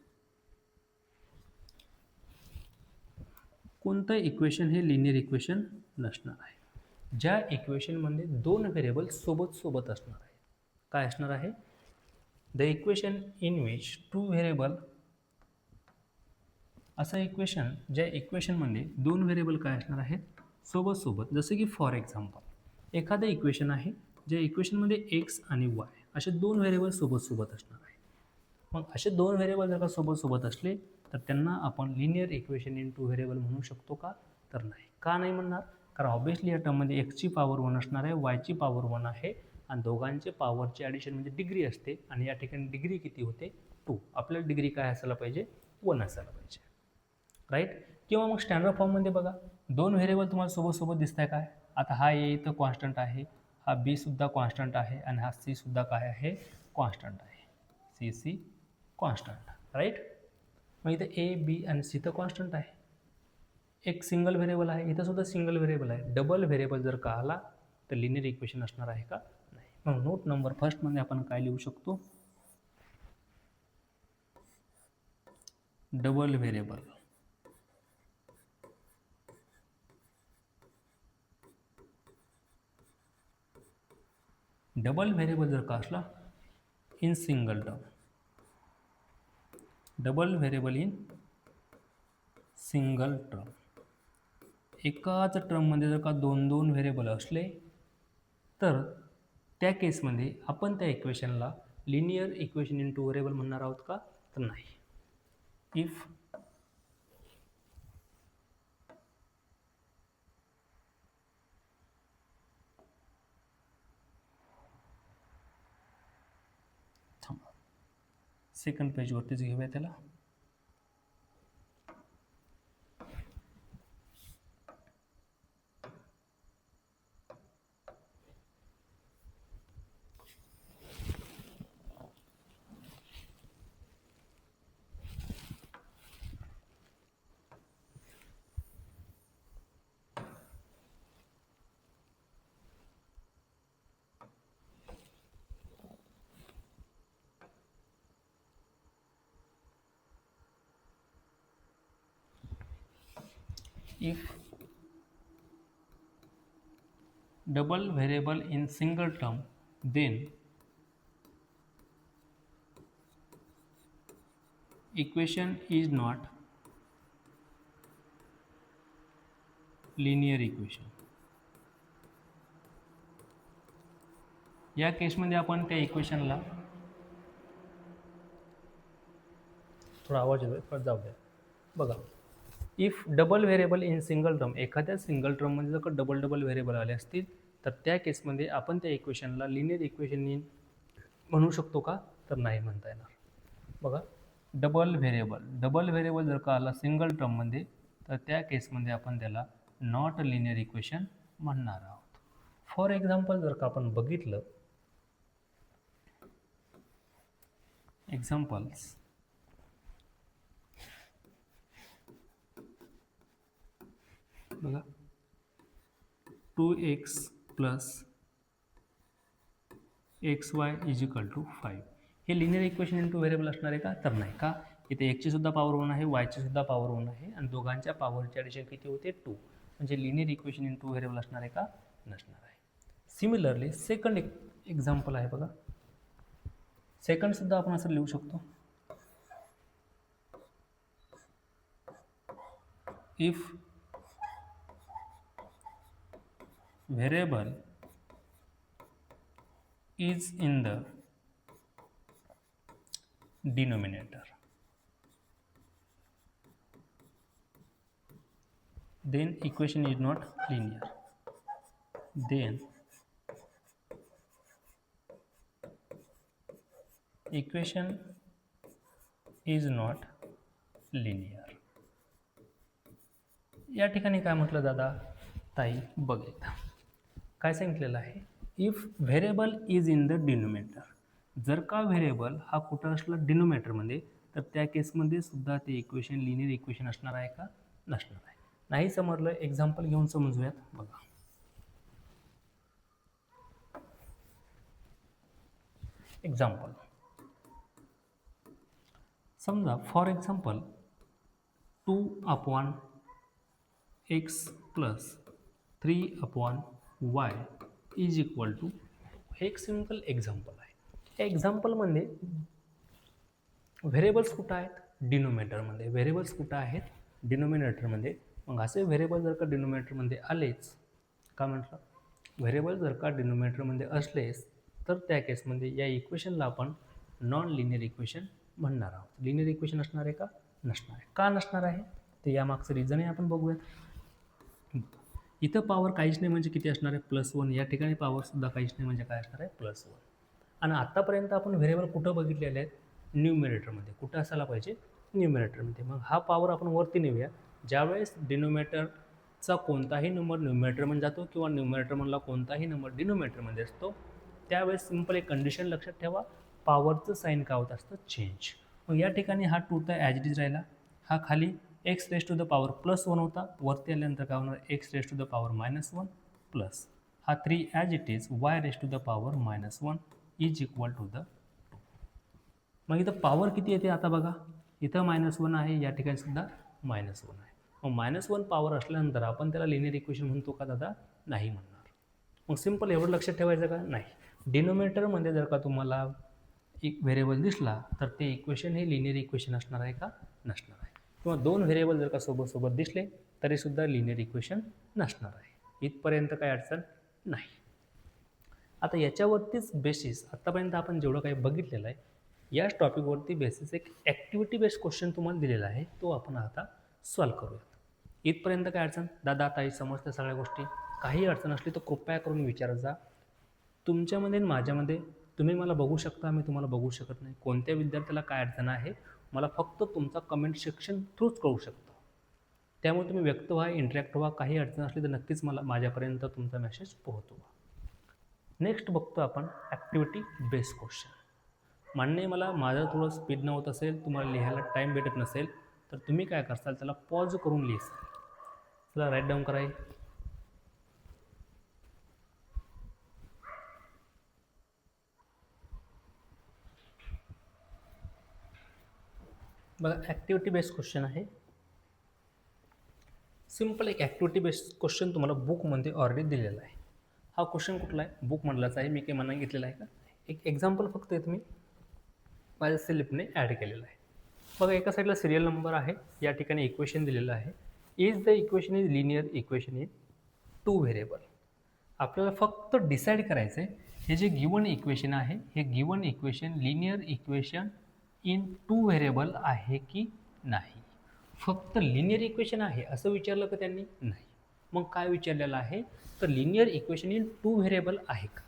कोणतं इक्वेशन हे लिनियर इक्वेशन नसणार आहे, ज्या इक्वेशनमध्ये 2 व्हेरिएबल सोबत असणार आहे. काय असणार आहे, the equation in which two variable. असं इक्वेशन ज्या इक्वेशनमध्ये 2 व्हेरिएबल काय असणार आहेत, सोबत. जसं की फॉर एक्झाम्पल एखादं इक्वेशन आहे जे इक्वेशनमध्ये एक्स आणि वाय असे दोन व्हेरिएबल सोबत असणार आहे. मग असे दोन व्हेरिएबल जर का सोबत असले तर त्यांना आपण linear equation in two variable म्हणू शकतो का? तर नाही. का नाही म्हणणार? कारण ऑब्व्हियसली या टर्ममध्ये एक्सची पॉवर 1 असणार आहे, वायची पॉवर 1 आहे आणि दोघांचे पॉवरचे ॲडिशन म्हणजे डिग्री असते आणि या ठिकाणी डिग्री किती होते? 2. आपल्याला डिग्री काय असायला पाहिजे? 1 असायला पाहिजे, राईट? किंवा मग स्टँडर्ड फॉर्ममध्ये बघा, दोन व्हेरिएबल तुम्हाला सोबत दिसत आहे काय? आता हा ए इथं कॉन्स्टंट आहे, हा बी सुद्धा कॉन्स्टंट आहे आणि हा सी सुद्धा काय आहे? कॉन्स्टंट आहे. C constant, right? मग इथं ए बी आणि सी तर कॉन्स्टंट आहे. एक सिंगल व्हेरिएबल आहे, इथं सुद्धा सिंगल व्हेरिएबल आहे. डबल व्हेरिएबल जर का आला तर लिनियर इक्वेशन असणार आहे का? नाही. मग नोट नंबर फर्स्टमध्ये आपण काय लिहू शकतो? Double variable. डबल व्हेरिएबल जर का असला in single term, double variable in single term, एकाच टर्ममध्ये जर का दोन व्हेरिएबल असले तर त्या केसमध्ये आपण त्या इक्वेशनला linear equation in two variable म्हणणार आहोत का? तर नाही. इफ सेकंड पेजवरतीच घेऊया त्याला. If double variable in single term, then equation is not linear equation. या केसमध्ये आपण त्या इक्वेशनला थोडा आवाज येतोय पण जाऊ द्या. बघा, if double variable in single term, एखाद्या सिंगल टर्ममध्ये जर का डबल व्हेरिएबल आले असतील तर त्या केसमध्ये आपण त्या इक्वेशनला लिनियर इक्वेशन इन म्हणू शकतो का? तर नाही म्हणता येणार. बघा, डबल व्हेरिएबल जर का आला सिंगल टर्ममध्ये तर त्या केसमध्ये आपण त्याला नॉट लिनियर इक्वेशन म्हणणार आहोत. फॉर एक्झाम्पल जर का आपण बघितलं, एक्झाम्पल्स, बघा, 2x plus xy is equal to 5 हे linear equation in two variable असणार आहे का? तर नाही. का? इथे एक्सची सुद्धा पॉवर 1 आहे, वायची सुद्धा पॉवर 1 आहे आणि दोघांच्या पॉवरचे ॲडिशन किती होते? 2. म्हणजे linear equation in two variable असणार आहे का? नसणार आहे. सिमिलरली सेकंड एक्झाम्पल आहे बघा, सेकंड सुद्धा आपण असं लिहू शकतो. If variable is in the denominator, then equation is not linear. Then equation is not linear. या ठिकाणी काय म्हटलं दादा? ताई बघ एकदा काय सांगितलेलं आहे, if variable is in the denominator, जर का व्हेरिएबल हा कुठं असला डिनोमिनेटरमध्ये तर त्या केसमध्ये सुद्धा ते इक्वेशन लिनियर इक्वेशन असणार आहे का? नसणार आहे. नाही समजलं, एक्झाम्पल घेऊन समजूयात. बघा, एक्झाम्पल समजा for example 2/x plus 3/y is equal to, हे एक सिंपल एक्झाम्पल आहे. या एक्झाम्पलमध्ये व्हेरिएबल्स कुठं आहेत? डिनोमिनेटरमध्ये. व्हेरिएबल्स कुठं आहेत? डिनोमिनेटरमध्ये. मग असे व्हेरिएबल जर का डिनोमिनेटरमध्ये आलेच, का म्हटलं? व्हेरिएबल जर का डिनोमिनेटरमध्ये असलेच तर त्या केसमध्ये या इक्वेशनला आपण नॉन लिनियर इक्वेशन म्हणणार आहोत. लिनियर इक्वेशन असणार आहे का? नसणार आहे. का नसणार आहे ते यामागचं रिझनही आपण बघूया. इथं पॉवर काहीच नाही म्हणजे किती असणार आहे? +1. या ठिकाणी पॉवरसुद्धा काहीच नाही म्हणजे काय असणार आहे? +1. आणि आत्तापर्यंत आपण व्हेरिएबल कुठं बघितलेले आहेत? न्यूमिरेटरमध्ये. कुठं असायला पाहिजे? न्यूमिरेटरमध्ये. मग हा पॉवर आपण वरती नेऊया. ज्यावेळेस डिनोमिनेटरचा कोणताही नंबर न्यूमिरेटरमध्ये जातो किंवा न्यूमिरेटरमधला कोणताही नंबर डिनोमिनेटरमध्ये असतो त्यावेळेस सिम्पल एक कंडिशन लक्षात ठेवा, पॉवरचं साईन काय होत असतं? चेंज. मग या ठिकाणी हा 2 तर ॲज इट इज राहिला. हा खाली x⁻⁻1 होता, वरती आल्यानंतर काय होणार? x⁻⁻1 प्लस हा 3 as it is y⁻⁻1 is equal to the 2. मग इथं पॉवर किती येते आता बघा, इथं -1 आहे, या ठिकाणी सुद्धा -1 आहे. मग -1 पॉवर असल्यानंतर आपण त्याला लिनियर इक्वेशन म्हणतो का दादा? नाही म्हणणार. मग सिम्पल एवढं लक्षात ठेवायचं का? नाही. डिनोमिनेटरमध्ये जर का तुम्हाला एक व्हेरिएबल दिसला तर ते इक्वेशन हे लिनियर इक्वेशन असणार आहे का? नसणार आहे. किंवा दोन व्हेरिएबल जर का सोबत दिसले तरीसुद्धा लिनियर इक्वेशन नसणार आहे. इथपर्यंत काय अडचण नाही. आता याच्यावरतीच बेसिस आत्तापर्यंत आपण जेवढं काही बघितलेलं आहे याच टॉपिकवरती बेसिस एक ॲक्टिव्हिटी बेस्ड क्वेश्चन तुम्हाला दिलेला आहे, तो आपण आता सॉल्व करूयात. इथपर्यंत काय अडचण? दादा ताई समजते सगळ्या गोष्टी? काही अडचण असली तर कृपया करून विचारत जा. तुमच्यामध्ये आणि माझ्यामध्ये तुम्ही मला बघू शकता, मी तुम्हाला बघू शकत नाही. कोणत्या विद्यार्थ्याला काय अडचण आहे मला फक्त तुमचा कमेंट सेक्शन थ्रूच कळू शकतं. त्यामुळे तुम्ही व्यक्त व्हा, इंटरॅक्ट व्हा. काही अडचण असली तर नक्कीच मला माझ्यापर्यंत तुमचा मेसेज पोहोचवा. नेक्स्ट बघतो आपण ॲक्टिव्हिटी बेस्ड क्वेश्चन. मान्य मला माझं थोडं स्पीड न होत असेल, तुम्हाला लिहायला टाईम भेटत नसेल तर तुम्ही काय करसाल, त्याला पॉज करून लिहिसाल. चला राईट डाऊन करा. बघा ॲक्टिव्हिटी बेस्ड क्वेश्चन आहे. सिम्पल एक ॲक्टिव्हिटी बेस्ड क्वेश्चन तुम्हाला बुकमध्ये ऑलरेडी दिलेला आहे. हा क्वेश्चन कुठला आहे? बुकमधलाच आहे. मी काही मना घेतलेला आहे का? एक एक्झाम्पल फक्त इथं मी माझ्या स्लिपने ॲड केलेलं आहे. बघा एका साईडला सिरियल नंबर आहे, या ठिकाणी इक्वेशन दिलेलं आहे. Is the equation is linear equation in 2 variable. आपल्याला फक्त डिसाईड करायचं आहे हे जे गिवन इक्वेशन आहे हे given equation linear equation in 2 variable आहे की नाही. फक्त लिनियर इक्वेशन आहे असं विचारलं का त्यांनी? नाही. मग काय विचारलेलं आहे तर लिनियर इक्वेशन इन 2 व्हेरिएबल आहे का?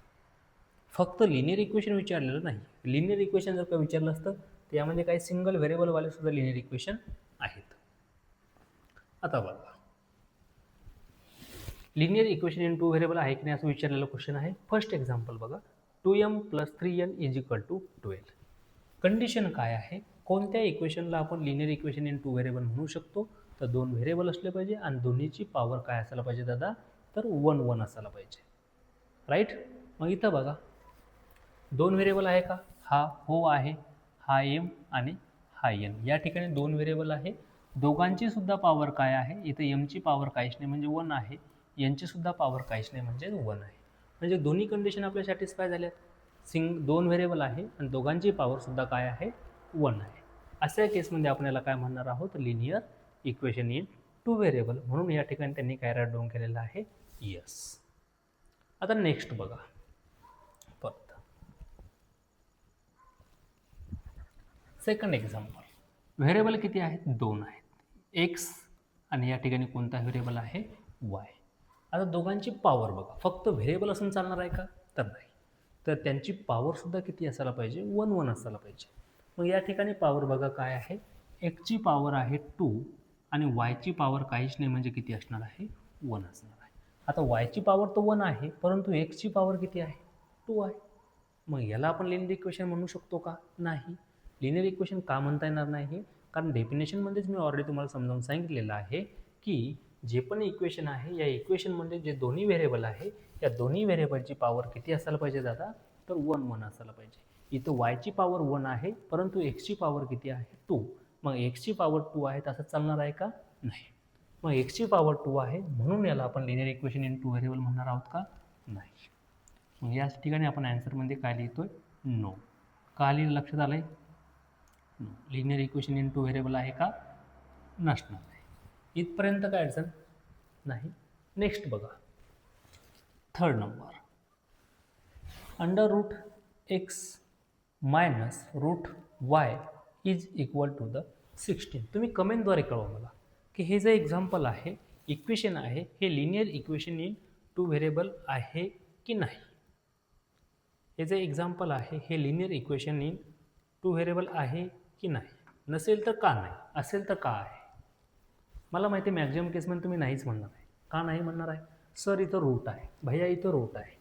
फक्त लिनियर इक्वेशन विचारलेलं नाही. लिनियर इक्वेशन जर का विचारलं असतं तर यामध्ये काही सिंगल व्हेरिएबलवाले सुद्धा लिनियर इक्वेशन आहेत. आता बघा लिनियर इक्वेशन इन 2 व्हेरिएबल आहे की नाही असं विचारलेलं क्वेश्चन आहे. फर्स्ट एक्झाम्पल बघा, 2m + 3n = 12. कंडिशन काय आहे? कोणत्या इक्वेशनला आपण लिनियर इक्वेशन इन 2 व्हेरिएबल म्हणू शकतो? तर 2 व्हेरिएबल असले पाहिजे आणि दोन्हीची पॉवर काय असायला पाहिजे दादा? तर 1 असायला पाहिजे. राईट. मग इथं बघा 2 व्हेरिएबल आहे का? हा हो आहे. हा m आणि हा n. या ठिकाणी 2 व्हेरिएबल आहे. दोघांची सुद्धा पॉवर काय आहे? इथं m ची पॉवर काहीच नाही म्हणजे 1 आहे. n ची सुद्धा पॉवर काहीच नाही म्हणजे 1 आहे. म्हणजे दोन्ही कंडिशन आपल्या सॅटिस्फाय झाल्यात. 2 व्हेरिएबल आहे आणि दोघांची पॉवर सुद्धा काय आहे? 1 आहे. अशा केसमध्ये आपण याला काय म्हणणार आहोत? Linear equation in 2 variable. म्हणून या ठिकाणी त्यांनी काय राईट डाऊन केलेलं आहे? यस. आता नेक्स्ट बघा परत सेकंड एक्झाम्पल. व्हेरिएबल किती आहेत? 2 आहेत. एक्स आणि या ठिकाणी कोणता व्हेरिएबल आहे? वाय. आता दोघांची पॉवर बघा. फक्त व्हेरिएबल असून चालणार आहे का? तर नाही. तर त्यांची पॉवरसुद्धा किती असायला पाहिजे? 1 असायला पाहिजे. मग या ठिकाणी पॉवर बघा काय आहे? एक्सची पॉवर आहे 2 आणि वायची पॉवर काहीच नाही म्हणजे किती असणार आहे? 1 असणार आहे. आता वायची पॉवर तर 1 आहे परंतु एक्सची पॉवर किती आहे? 2 आहे. मग याला आपण लिनियर इक्वेशन म्हणू शकतो का? नाही. लिनियर इक्वेशन का म्हणता येणार नाही? कारण डेफिनेशनमध्येच मी ऑलरेडी तुम्हाला समजावून सांगितलेलं आहे की जे पण इक्वेशन आहे या इक्वेशनमध्ये जे दोन्ही व्हेरिएबल आहे या दोन्ही व्हेरिएबलची पॉवर किती असायला पाहिजे दादा? तर 1 असायला पाहिजे. इथं वायची पॉवर 1 आहे परंतु एक्सची पॉवर किती आहे? 2. मग एक्सची पॉवर 2 आहे तसं चालणार आहे का? नाही. मग एक्सची पॉवर 2 आहे म्हणून याला आपण लिनियर इक्वेशन इन 2 व्हेरिएबल म्हणणार आहोत का? नाही. मग याच ठिकाणी आपण ॲन्सरमध्ये काय लिहितोय? नो. का लिहिलं लक्षात आलं आहे? No. Linear equation in 2 variable आहे का? नसणार आहे. इथपर्यंत काय अडचण नाही. नेक्स्ट बघा third number, under root X minus root Y is equal to the 16. तुम्ही कमेंटद्वारे कळवा मला की हे जे एक्झाम्पल आहे, इक्वेशन आहे, हे linear equation in two variable आहे की नाही. हे जे एक्झाम्पल आहे हे linear equation in two variable आहे की नाही. नसेल तर का नाही, असेल तर का आहे. मला माहिती आहे मॅक्झिमम केसमध्ये तुम्ही नाहीच म्हणणार आहे. का नाही म्हणणार आहे? सर इथं रूट आहे, भैया इथं रूट आहे,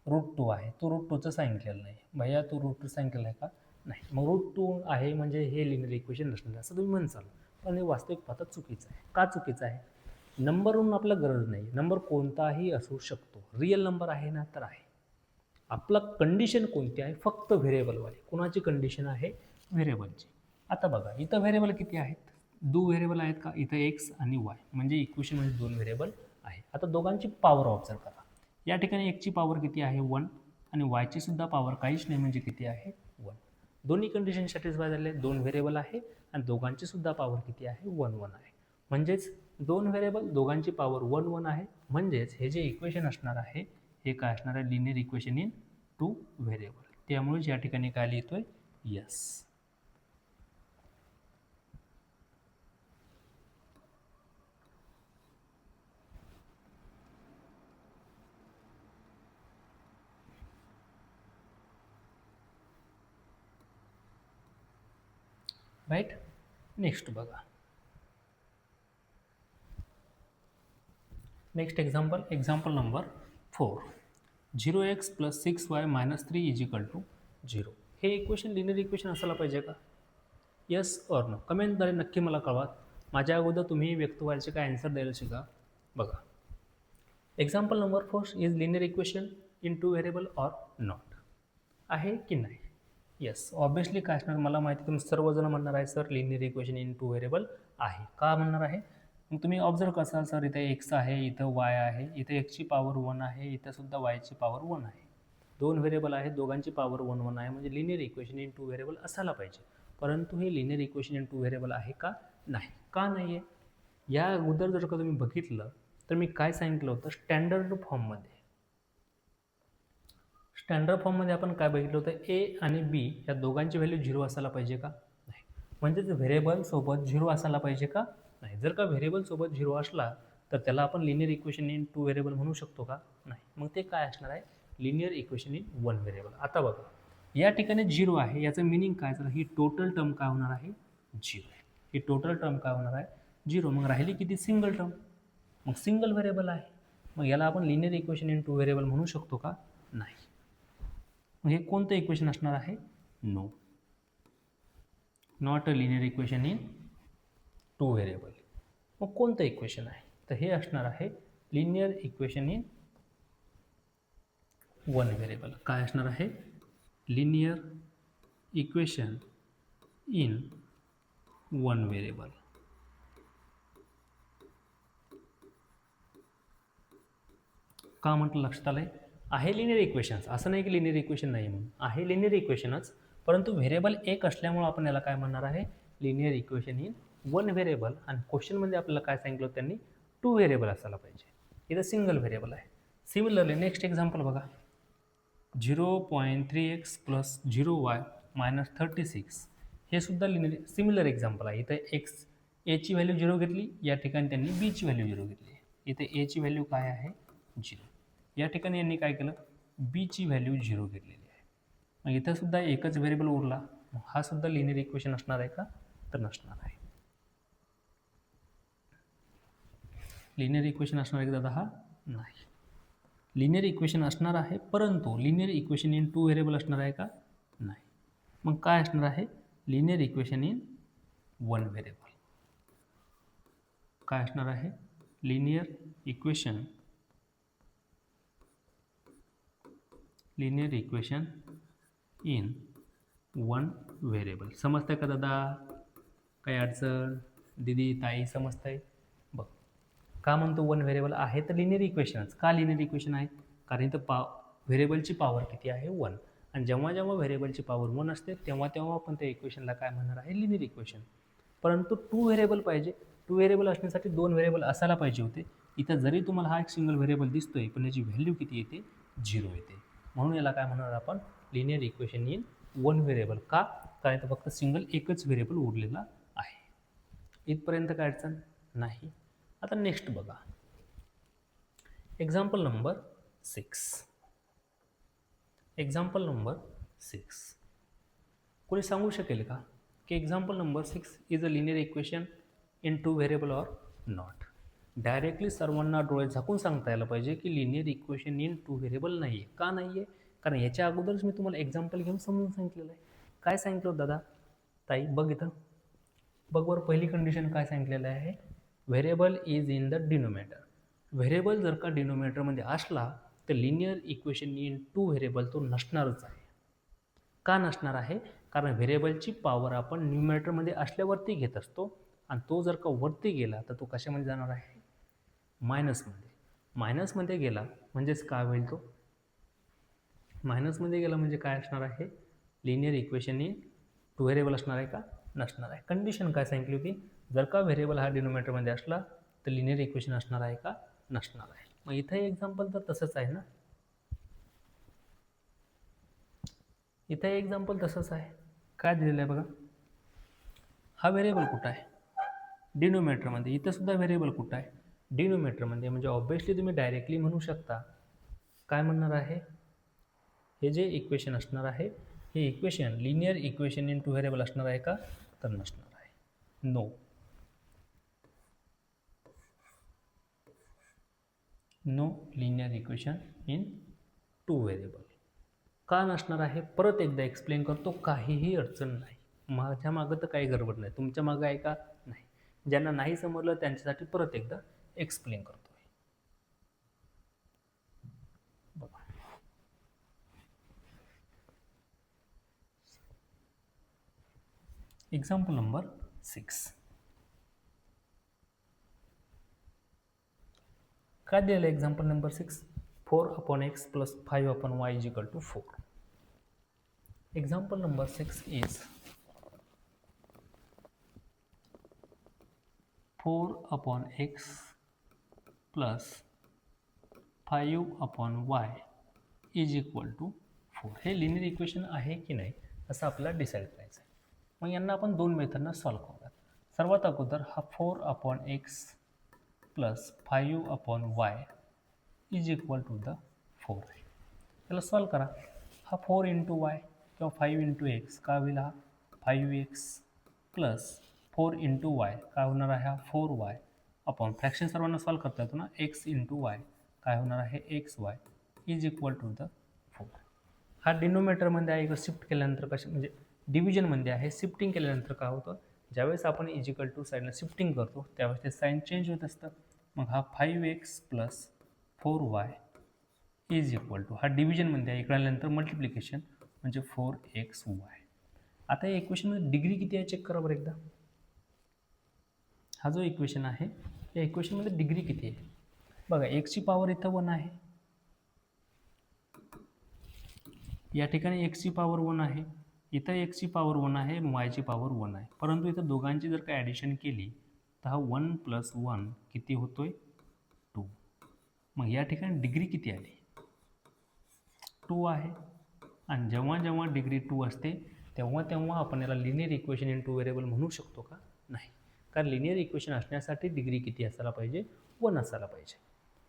रूट 2 आहे, तो रूट 2चं सांगितलेलं नाही. भैया तो रूट 2 सांगितलेलं आहे का? नाही. मग रूट 2 आहे म्हणजे हे लिनियर इक्वेशन नसणार असं तुम्ही म्हणसाल, पण हे वास्तविक पाहता चुकीचं आहे. का चुकीचं आहे? नंबरवरून आपल्याला गरज नाही, नंबर कोणताही असू शकतो. रिअल नंबर आहे ना तर आहे. आपला कंडिशन कोणती आहे? फक्त व्हेरिएबलवाली. कोणाची कंडिशन आहे? व्हेरिएबलची. आता बघा इथं व्हेरिएबल किती आहेत? 2 व्हेरिएबल आहेत का? इथं एक्स आणि वाय म्हणजे इक्वेशन म्हणजे 2 व्हेरिएबल आहे. आता दोघांची पॉवर ऑब्झर्व करा. या ठिकाणी एक्सची पॉवर किती आहे? 1 आणि वायची सुद्धा पॉवर काहीच नाही म्हणजे किती आहे? 1. दोन्ही कंडिशन सॅटिस्फाय झाले. 2 व्हेरिएबल आहे आणि दोघांची सुद्धा पॉवर किती आहे? 1 1 आहे. म्हणजेच 2 व्हेरिएबल दोघांची पॉवर 1 1 आहे. म्हणजेच हे जे इक्वेशन असणार आहे हे काय असणार आहे? Linear equation in two variable. त्यामुळेच या ठिकाणी काय लिहितोय? यस. राईट. नेक्स्ट बघा, next example number 4. 0x + 6y - 3 = 0. हे इक्वेशन लिनियर इक्वेशन असायला पाहिजे का? Yes or no? कमेंटद्वारे नक्की मला कळवा. माझ्या अगोदर तुम्ही व्यक्त व्हायचे काय आन्सर द्यायला शिका. बघा, example number 4 is linear equation in two variable or not. आहे की नाही? येस. ऑब्वियसली काय असणार? मला माहिती तुम्ही सर्वजण म्हणणार आहे sir linear equation in two variable आहे. का म्हणणार आहे? मग तुम्ही ऑब्झर्व कसा सर इथे एक्स आहे, इथं वाय आहे, इथे एक्सची पॉवर 1 आहे, इथं सुद्धा वायची पॉवर 1 आहे. 2 व्हेरिएबल आहे, दोघांची पॉवर 1 1 आहे म्हणजे linear equation in two variable असायला पाहिजे. परंतु हे linear equation in two variable आहे का? नाही. का नाही आहे? या अगोदर जर का तुम्ही बघितलं तर मी काय सांगितलं होतं? स्टँडर्ड फॉर्ममध्ये आपण काय बघितलं होतं? ए आणि बी या दोघांची व्हॅल्यू 0 असायला पाहिजे का? नाही. म्हणजेच व्हेरिएबल सोबत 0 असायला पाहिजे का? नाही. जर का व्हेरिएबल सोबत 0 असला तर त्याला आपण linear equation in two variable म्हणू शकतो का? नाही. मग ते काय असणार आहे? Linear equation in one variable. आता बघा, या ठिकाणी 0 आहे, याचं मिनिंग काय? तर ही टोटल टर्म काय होणार आहे? 0. ही टोटल टर्म काय होणार आहे? 0. मग राहिली किती? Single term. मग सिंगल व्हेरिएबल आहे, मग याला आपण linear equation in two variable म्हणू शकतो का? नाही. मग हे कोणतं इक्वेशन असणार आहे? No, not a linear equation in two variable. मग कोणतं इक्वेशन आहे? तर हे असणार आहे linear equation in one variable. काय असणार आहे? Linear equation in one variable. का म्हटलं? लक्षात आलंय? आहे लिनियर इक्वेशन्स, असं नाही की लिनियर इक्वेशन नाही म्हणून. आहे लिनियर इक्वेशनच, परंतु व्हेरिएबल एक असल्यामुळे आपण याला काय म्हणणार आहे? Linear equation in one variable. आणि क्वेश्चनमध्ये आपल्याला काय सांगितलं त्यांनी? टू व्हेरिएबल असायला पाहिजे. इथं सिंगल व्हेरिएबल आहे. सिमिलरली नेक्स्ट एक्झाम्पल बघा, 0.3x + 0y - 36. हे सुद्धा लिनियर सिमिलर एक्झाम्पल आहे. इथं एक्स एची व्हॅल्यू 0 घेतली, या ठिकाणी त्यांनी बीची व्हॅल्यू 0 घेतली. इथे एची व्हॅल्यू काय आहे? 0. या ठिकाणी यांनी काय केलं? बीची व्हॅल्यू 0 घेतलेली आहे. मग इथं सुद्धा एकच व्हेरिएबल उरला. हा सुद्धा लिनियर इक्वेशन असणार आहे का? तर नसणार आहे. लिनियर इक्वेशन असणार आहे का दादा? हा नाही. लिनियर इक्वेशन असणार आहे, परंतु linear equation in two variable असणार आहे का? नाही. मग काय असणार आहे? Linear equation in one variable. काय असणार आहे? Linear equation in one variable. समजतंय का दादा? काही अडचण? दिदी, ताई, समजतंय? बघ, का म्हणतो वन व्हेरिएबल आहे? तर लिनियर इक्वेशनच. का लिनियर इक्वेशन आहे? कारण इथं व्हेरिएबलची पॉवर किती आहे? 1. आणि जेव्हा जेव्हा व्हेरिएबलची पॉवर 1 असते तेव्हा तेव्हा आपण त्या इक्वेशनला काय म्हणणार आहे? Linear equation. परंतु टू व्हेरिएबल पाहिजे. टू व्हेरिएबल असण्यासाठी 2 व्हेरिएबल असायला पाहिजे होते. इथं जरी तुम्हाला हा एक सिंगल व्हेरिएबल दिसतोय पण याची व्हॅल्यू किती येते, 0 येते. म्हणून याला काय म्हणणार आपण, linear equation in one variable. का, कारण इथं फक्त सिंगल एकच व्हेरिएबल उरलेला आहे. इथपर्यंत काय अडचण नाही. आता नेक्स्ट बघा, एक्झाम्पल नंबर 6. Example number 6. कोणी सांगू शकेल का की example number 6 is a linear equation in two variable or not? Directly सर्वांना डोळे झाकून सांगता यायला पाहिजे की linear equation in two variable नाही आहे. का नाही आहे? कारण याच्या अगोदरच मी तुम्हाला एक्झाम्पल घेऊन समजून सांगितलेलं आहे. काय सांगितलं होतं दादा? ताई बघ इथं, बघ बरं, पहिली कंडिशन काय सांगितलेलं आहे, variable is in the denominator. Variable जर का डिनोमिनेटरमध्ये असला तर linear equation in two variable तो नसणारच आहे. का नसणार आहे? कारण व्हेरिएबलची पॉवर आपण न्यूमरेटरमध्ये असल्यावरती घेत असतो आणि तो जर का वरती गेला तर तो कशामध्ये जाणार आहे, मायनसमध्ये. मायनसमध्ये गेला म्हणजेच काय होईल, तो मायनसमध्ये गेला म्हणजे काय असणार आहे, linear equation in two variable असणार आहे का, नसणार आहे. कंडिशन काय सांगितली होती, जर का व्हेरिएबल हा डिनोमिनेटरमध्ये असला तर लिनियर इक्वेशन असणार आहे का, नसणार आहे. मग इथं एक्झाम्पल तर तसंच आहे ना, इथं एक्झाम्पल तसंच आहे. काय दिलेलं आहे बघा, हा व्हेरिएबल कुठं आहे, डिनोमिनेटरमध्ये. इथं सुद्धा व्हेरिएबल कुठं आहे, डिनोमिनेटरमध्ये. म्हणजे ऑब्वियसली तुम्ही डायरेक्टली म्हणू शकता, काय म्हणणार आहे, हे जे इक्वेशन असणार आहे हे equation linear equation in two variable असणार आहे का, तर नसणार आहे. No, no linear equation in two variable. का नसणार आहे, परत एकदा एक्सप्लेन करतो, काहीही अडचण नाही. माझ्या मागं तर काही गडबड नाही, तुमच्या मागं आहे का, नाही. ज्यांना नाही समजलं त्यांच्यासाठी परत एकदा एक्सप्लेन करतो. बघा, एक्झाम्पल नंबर 6. काय दिलेलं आहे example number 6, 4/x + 5/y = 4. Example number 6 is 4/x + 5/y = 4. हे लिनियर इक्वेशन आहे की नाही असं आपल्याला डिसाईड करायचं आहे. मग यांना आपण दोन मेथडनं सॉल्व्ह करूयात. सर्वात अगोदर हा 4/x + 5/y = 4 आहे. त्याला सॉल्व्ह करा. हा 4 × y किंवा 5 × x काय होईल, हा 5x + 4 × y काय होणार आहे, हा 4y अपॉन फ्रॅक्शन सर्वांना सॉल्व्ह करता येतो ना, x × y काय होणार आहे, xy = 4. हा डिनोमिनेटरमध्ये आहे, शिफ्ट केल्यानंतर कशा म्हणजे डिव्हिजनमध्ये आहे, शिफ्टिंग केल्यानंतर काय होतं, ज्यावेळेस आपण = साईडला शिफ्टिंग करतो त्यावेळेस ते साईन चेंज होत असतं. मग हा 5x + 4y = हा डिव्हिजनमध्ये आहे, इकडे आल्यानंतर मल्टिप्लिकेशन म्हणजे 4xy. आता या इक्वेशनमध्ये डिग्री किती आहे चेक करा बरं एकदा. हा जो इक्वेशन आहे या इक्वेशनमध्ये डिग्री किती आहे बघा, x ची पॉवर इथं 1 आहे, या ठिकाणी x ची पॉवर 1 आहे, इथं x ची पॉवर 1 आहे, y ची पॉवर 1 आहे. परंतु इथं दोघांची जर का ॲडिशन केली तर हा 1 + 1 किती होतोय, 2. मग या ठिकाणी डिग्री किती आली, 2 आहे. आणि जेव्हा जेव्हा डिग्री 2 असते तेव्हा तेव्हा आपण याला linear equation in two variable म्हणू शकतो का, नाही. कारण लिनियर इक्वेशन असण्यासाठी डिग्री किती असायला पाहिजे, 1 असायला पाहिजे.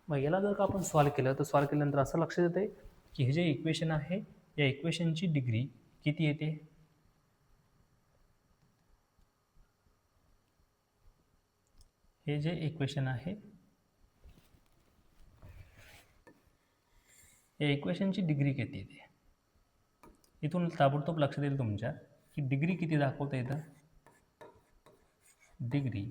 मग याला जर का आपण सॉल्व्ह केलं तर सॉल्व्ह केल्यानंतर असं लक्षात येते की हे जे इक्वेशन आहे या इक्वेशनची डिग्री किती येते, हे जे इक्वेशन आहे या इक्वेशनची डिग्री किती येते. इथून ताबडतोब लक्षात येईल तुमच्या की डिग्री किती दाखवता येतं, डिग्री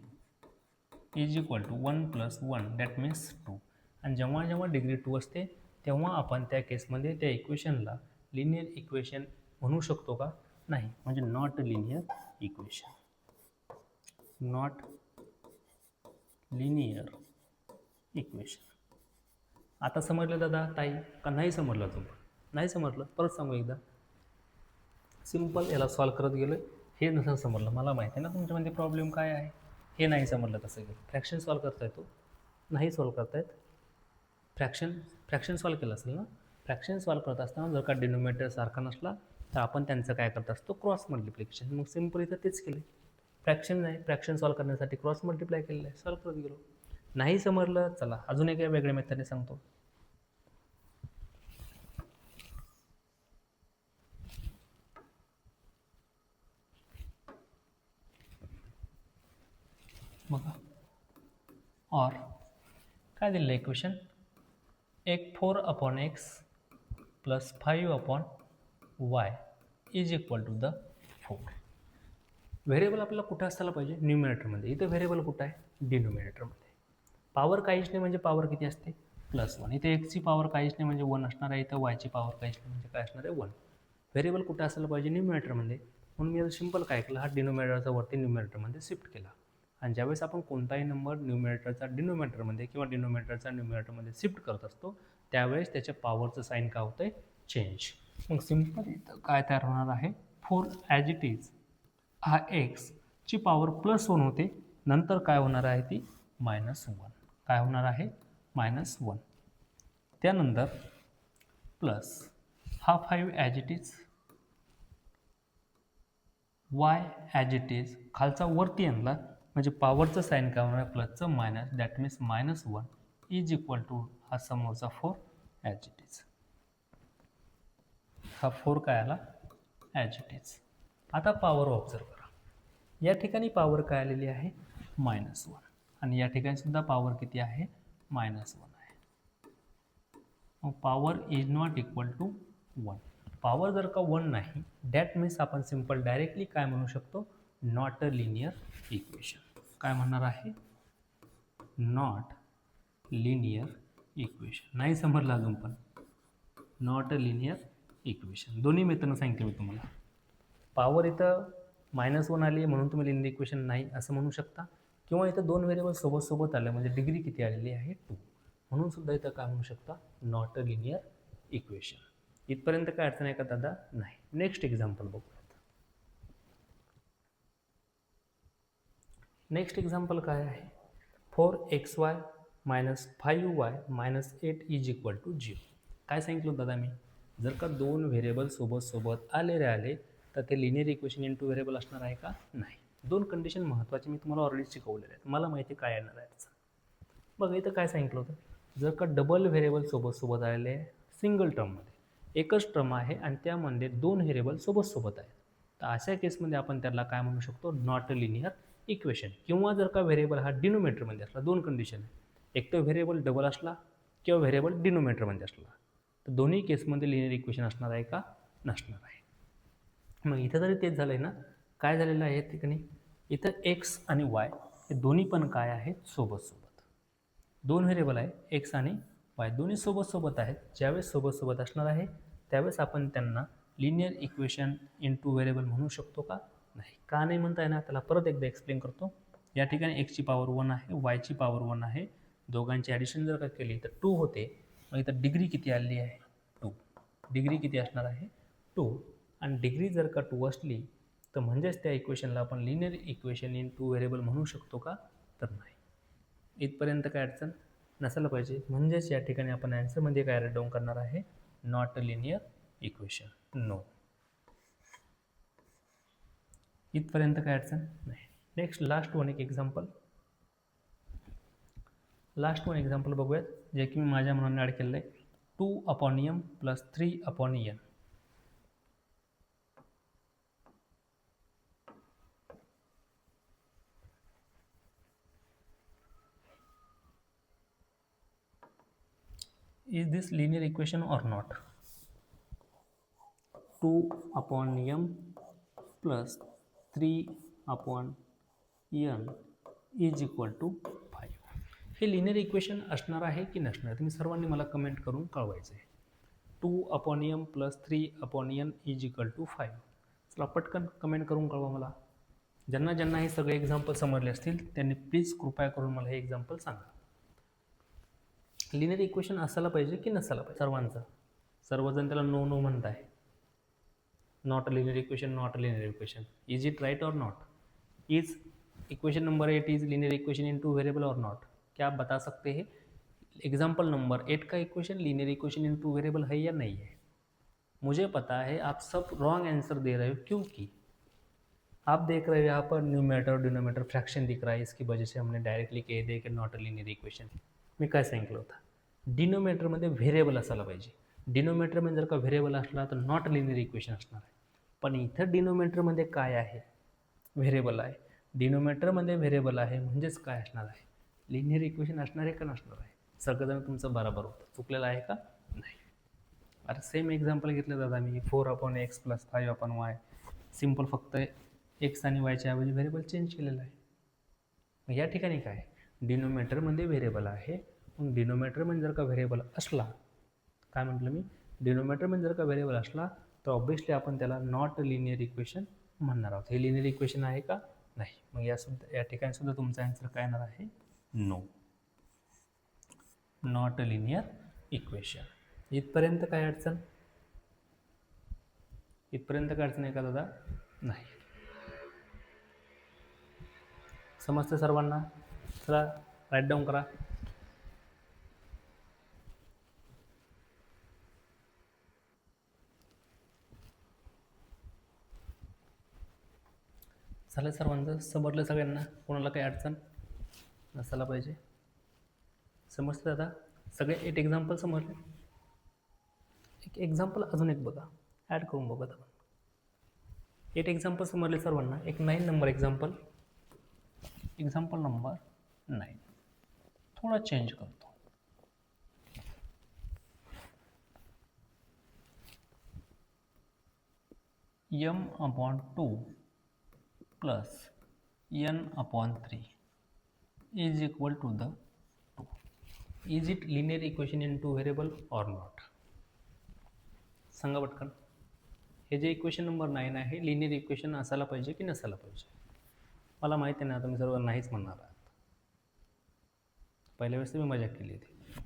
= 1 + 1 दॅट मीन्स 2. आणि जेव्हा जेव्हा डिग्री 2 असते तेव्हा आपण त्या केसमध्ये त्या इक्वेशनला लिनियर इक्वेशन म्हणू शकतो का, नाही. म्हणजे not linear equation, not linear equation. आता समजलं दादा ताई का नाही समजलं, तुम्हाला नाही समजलं परत सांगू एकदा. सिम्पल याला सॉल्व्ह करत गेलो, हे नसेल समजलं मला माहिती आहे ना तुमच्यामध्ये प्रॉब्लेम काय आहे, हे नाही समजलं कसं गेलं. फ्रॅक्शन सॉल्व्ह करता येतो, नाही सॉल्व करतायत. फ्रॅक्शन सॉल्व केलं असेल ना. फ्रॅक्शन सॉल्व करत असताना जर का डिनोमिनेटर सारखा नसला तर आपण त्यांचं काय करत असतो, क्रॉस मल्टिप्लिकेशन. मग सिम्पल इथं तेच केले. फ्रॅक्शन नाही, फ्रॅक्शन सॉल्व करण्यासाठी क्रॉस मल्टिप्लाय केलेलं आहे, सॉल्व करत गेलो. नाही समजलं, चला अजून एक वेगळ्या मेथडने सांगतो. बघा, और काय दिलेलं आहे इक्वेशन, एक 4/x plus 5/y is equal to the 4. Variable आपल्याला कुठं असायला पाहिजे, न्यूमिनेटरमध्ये. इथं व्हेरिएबल कुठं आहे, डिनोमिनेटरमध्ये. पॉवर काहीच नाही म्हणजे पॉवर किती असते, +1. इथे एक्सची पॉवर काहीच नाही म्हणजे 1 असणार आहे. इथं वायची पॉवर काहीच नाही म्हणजे काय असणार आहे, 1. व्हेरिएबल कुठं असायला पाहिजे, न्यूमिनेटरमध्ये. म्हणून मी आता सिम्पल काय केलं, हा डिनोमिनेटरचा वरती न्यूमिनेटरमध्ये शिफ्ट केला. आणि ज्यावेळेस आपण कोणताही नंबर न्यूमिनेटरचा डिनोमिनेटरमध्ये किंवा डिनोमिनेटरचा न्यूमिनेटरमध्ये शिफ्ट करत असतो त्यावेळेस त्याच्या पॉवरचं साईन काय होतं, चेंज. मग सिम्पल इथं काय तयार होणार आहे, 4 ॲज इट इज हा एक्सची पॉवर +1 होते, नंतर काय होणार आहे ती -1. काय होणार आहे, -1. त्यानंतर प्लस हा 5 as it is, Y as it is, खालचा वरती आणला म्हणजे पॉवरचं साईन काय होणार, प्लसचं minus, that means -1 is equal to हा समोरचा 4 ॲज इट इज. हा 4 काय आला, ॲज इट इज. आता पॉवर ऑब्झर्व करा. या ठिकाणी पॉवर काय आलेली आहे, -1. आणि या ठिकाणी सुद्धा पॉवर किती आहे, -1 आहे. मग power is not equal to 1. Power जर का 1 नाही, दॅट मीन्स आपण सिम्पल डायरेक्टली काय म्हणू शकतो, नॉट अ लिनियर इक्वेशन. काय म्हणणार आहे, नॉट लिनियर इक्वेशन. नाही समजलं अजून पण, नॉट अ लिनियर इक्वेशन. दोन्ही मेथडनं सांगितलं मी तुम्हाला. पॉवर इथं -1 आली म्हणून तुम्ही लिनियर इक्वेशन नाही असं म्हणू शकता, किंवा इथं दोन व्हेरिएबल सोबत आलं म्हणजे डिग्री किती आलेली आहे, 2, म्हणून सुद्धा इथं काय म्हणू शकता, नॉट अ लिनियर इक्वेशन. इथपर्यंत काय अडचण आहे का दादा, नाही. नेक्स्ट एक्झाम्पल बघूयात. नेक्स्ट एक्झाम्पल काय आहे, 4xy - 5y - 8 is equal to 0. काय सांगितलं दादा मी, जर का दोन व्हेरिएबल सोबत आले तर ते लिनियर इक्वेशन इंटू व्हेरिएबल असणार आहे का, नाही. दोन कंडिशन महत्त्वाची मी तुम्हाला ऑलरेडी शिकवलेले आहेत, मला माहिती काय येणार आहे त्याचं. बघा इथं काय सांगितलं होतं, जर का डबल व्हेरिएबल सोबत आलेले सिंगल टर्ममध्ये, एकच टर्म आहे आणि त्यामध्ये दोन व्हेरिएबल सोबत आहेत, तर अशा केसमध्ये आपण त्याला काय म्हणू शकतो, नॉट अ लिनियर इक्वेशन. किंवा जर का व्हेरिएबल हा डिनोमिनेटरमध्ये असला, दोन कंडिशन आहे, एक तर व्हेरिएबल डबल असला किंवा व्हेरिएबल डिनोमिनेटरमध्ये असला, तर दोन्ही केसमध्ये लिनियर इक्वेशन असणार आहे का, नसणार आहे. मग इथं जरी तेच झालं आहे ना, काय झालेलं आहे ठिकाणी, इथं एक्स आणि वाय हे दोन्ही पण काय आहेत, सोबत. दोन व्हेरिएबल आहे, एक्स आणि वाय दोन्ही सोबत आहेत. ज्यावेळेस सोबत असणार आहे त्यावेळेस आपण त्यांना लिनियर इक्वेशन इंटू व्हेरिएबल म्हणू शकतो का, नाही. का नाही म्हणता येणार, त्याला परत एकदा एक्सप्लेन करतो. या ठिकाणी एक्सची पॉवर 1 आहे, वायची पॉवर 1 आहे, दोघांची ॲडिशन जर का केली तर 2 होते. मग इथं डिग्री किती आलेली आहे, 2. डिग्री किती असणार आहे, 2. आणि डिग्री जर का 2 असली तर म्हणजेच त्या इक्वेशनला आपण लिनियर इक्वेशन इंटू व्हेरिएबल म्हणू शकतो का, तर नाही. इथपर्यंत काय अडचण नसायला पाहिजे. म्हणजेच या ठिकाणी आपण ॲन्सरमध्ये काय राईट डाऊन करणार आहे, not a linear equation, no. इथपर्यंत काय अडचण नाही. नेक्स्ट लास्ट वन एक्झाम्पल बघूयात, जे की मी माझ्या मनाने ॲड केलेलं आहे. 2/m + 3/n. Is this linear equation or not? 2/m + 3/n is equal to 5. हे लिनियर इक्वेशन असणार आहे की नसणार, तुम्ही सर्वांनी मला कमेंट करून कळवायचं आहे. 2/m + 3/n is equal to 5. चला पटकन कमेंट करून कळवा मला. ज्यांना हे सगळे एक्झाम्पल समजले असतील त्यांनी प्लीज कृपया करून मला हे एक्झाम्पल सांगा. लिनियर इक्वेशन असायला पाहिजे की नसायला पाहिजे, सर्वजण त्याला नो म्हणत आहे. Not a linear equation, is it right or not? Is equation number 8 is linear equation into variable or not? क्या आप बता सकते हैं एग्जाम्पल नंबर 8 का equation linear equation in two variable है या नहीं है? मुझे पता है आप सब रॉन्ग आंसर दे रहे हो, क्योंकि आप देख रहे हो यहाँ पर न्यूमरेटर और डिनोमिनेटर फ्रैक्शन दिख रहा है, इसकी वजह से हमने डायरेक्टली कह दिया की नॉट अ लिनियर इक्वेशन. मी काय सांगितलं होतं, डिनोमिनेटरमध्ये व्हेरिएबल असायला पाहिजे. डिनोमिनेटरमध्ये जर का व्हेरिएबल असला तर नॉट लिनियर इक्वेशन असणार आहे. पण इथं डिनोमिनेटरमध्ये काय आहे, व्हेरिएबल आहे. डिनोमिनेटरमध्ये व्हेरिएबल आहे म्हणजेच काय असणार आहे, लिनियर इक्वेशन असणार आहे का नसणार आहे? सगळंजण तुमचं बरोबर होतं, चुकलेलं आहे का? नाही. अरे सेम एक्झाम्पल घेतलं दादा मी 4/x + 5/y. सिम्पल फक्त एक्स आणि वायच्या ऐवजी व्हेरिएबल चेंज केलेलं आहे. मग या ठिकाणी काय, डिनोमिनेटरमध्ये व्हेरिएबल आहे. मग डिनोमिनेटरमध्ये जर का व्हेरिएबल असला, काय म्हटलं मी, डिनोमिनेटरमध्ये जर का व्हेरिएबल असला तर ऑब्वियसली आपण त्याला नॉट लिनियर इक्वेशन म्हणणार आहोत. हे लिनियर इक्वेशन आहे का? नाही. मग या ठिकाणी सुद्धा तुमचा आन्सर काय येणार आहे? No, not a linear equation. इथपर्यंत काय अडचण? इथपर्यंत काय अडचण आहे का दादा? नाही. समजते सर्वांना? चला राईट डाऊन करा. झालं सर्वांचं? समजलं सगळ्यांना? कोणाला काही अडचण नसायला पाहिजे. समजतं दादा? सगळे 8 एक्झाम्पल समजले? एक एक्झाम्पल अजून एक बघा, ॲड करून बघा आपण. 8 एक्झाम्पल समजले सर्वांना? एक 9 नंबर एक्झाम्पल, एक्झाम्पल नंबर 9 थोड़ा चेंज करतो. m/2 plus n/3 is equal to the 2. Is it linear equation in two variable or not? सांगा पटकन. हे जे इक्वेशन नंबर 9 आहे, लिनियर इक्वेशन असायला पाहिजे की नसायला पाहिजे? मला माहिती आहे ना, तुम्ही सर्व नाहीच म्हणणार आहात. पहिल्या वेळेस तुम्ही मजा केली होती.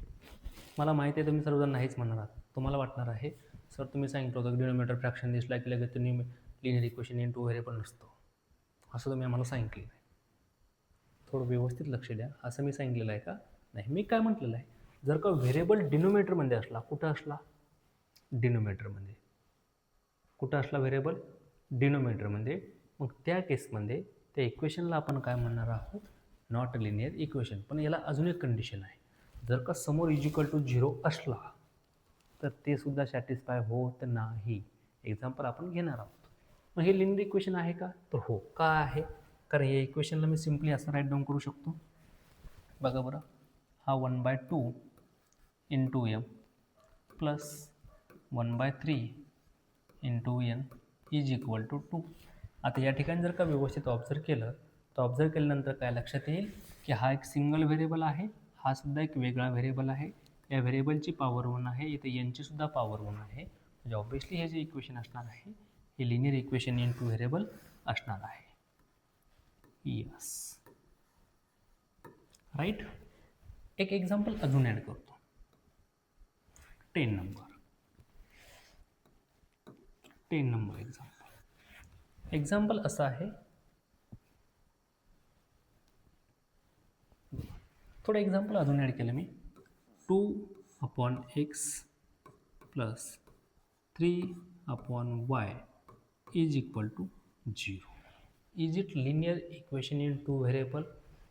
मला माहिती आहे तुम्ही सर्वजण नाहीच म्हणणार आहात. तुम्हाला वाटणार आहे सर तुम्ही सांगितलं होतं डिनोमिनेटर फ्रॅक्शन दिसला की लगेच तुम्ही linear equation in two variable नसतो, असं तुम्ही आम्हाला सांगितलेलं आहे. थोडं व्यवस्थित लक्ष द्या. असं मी सांगितलेलं आहे का? नाही. मी काय म्हटलेलं आहे, जर का व्हेरिएबल डिनोमिनेटरमध्ये असला, कुठं असला? डिनोमिनेटरमध्ये. कुठं असला व्हेरिएबल? डिनोमिनेटरमध्ये. मग त्या केसमध्ये त्या इक्वेशनला आपण काय म्हणणार आहोत? Not linear equation. पण याला अजून एक कंडिशन आहे, जर का समोर =0 असला तर ते सुद्धा सॅटिस्फाय होत नाही. एक्झाम्पल आपण घेणार आहोत. मग हे लिनियर इक्वेशन आहे का? तर हो. का आहे? कारण या इक्वेशनला मी सिम्पली असं राईट डाऊन करू शकतो. बघा बरं, हा 1/2 into m plus 1/3 into n is equal to 2. आता या ठिकाणी जर का व्यवस्थित ऑब्झर्व केलं तर ऑब्झर्व केल्यानंतर काय लक्षात येईल की हा एक सिंगल व्हेरिएबल आहे, हा सुद्धा एक वेगळा व्हेरिएबल आहे. या व्हेरिएबलची पॉवर 1 आहे, इथे यांची सुद्धा पॉवर 1 आहे. म्हणजे ऑब्वियसली हे जे इक्वेशन असणार आहे हे linear equation in two variable असणार आहे. Yes, right. एक एक्झाम्पल अजून ॲड करतो. 10 नंबर एक्झाम्पल असं आहे. थोडं एक्झाम्पल अजून ॲड केलं मी. 2/x plus 3/y is equal to 0. Is it linear equation in two variable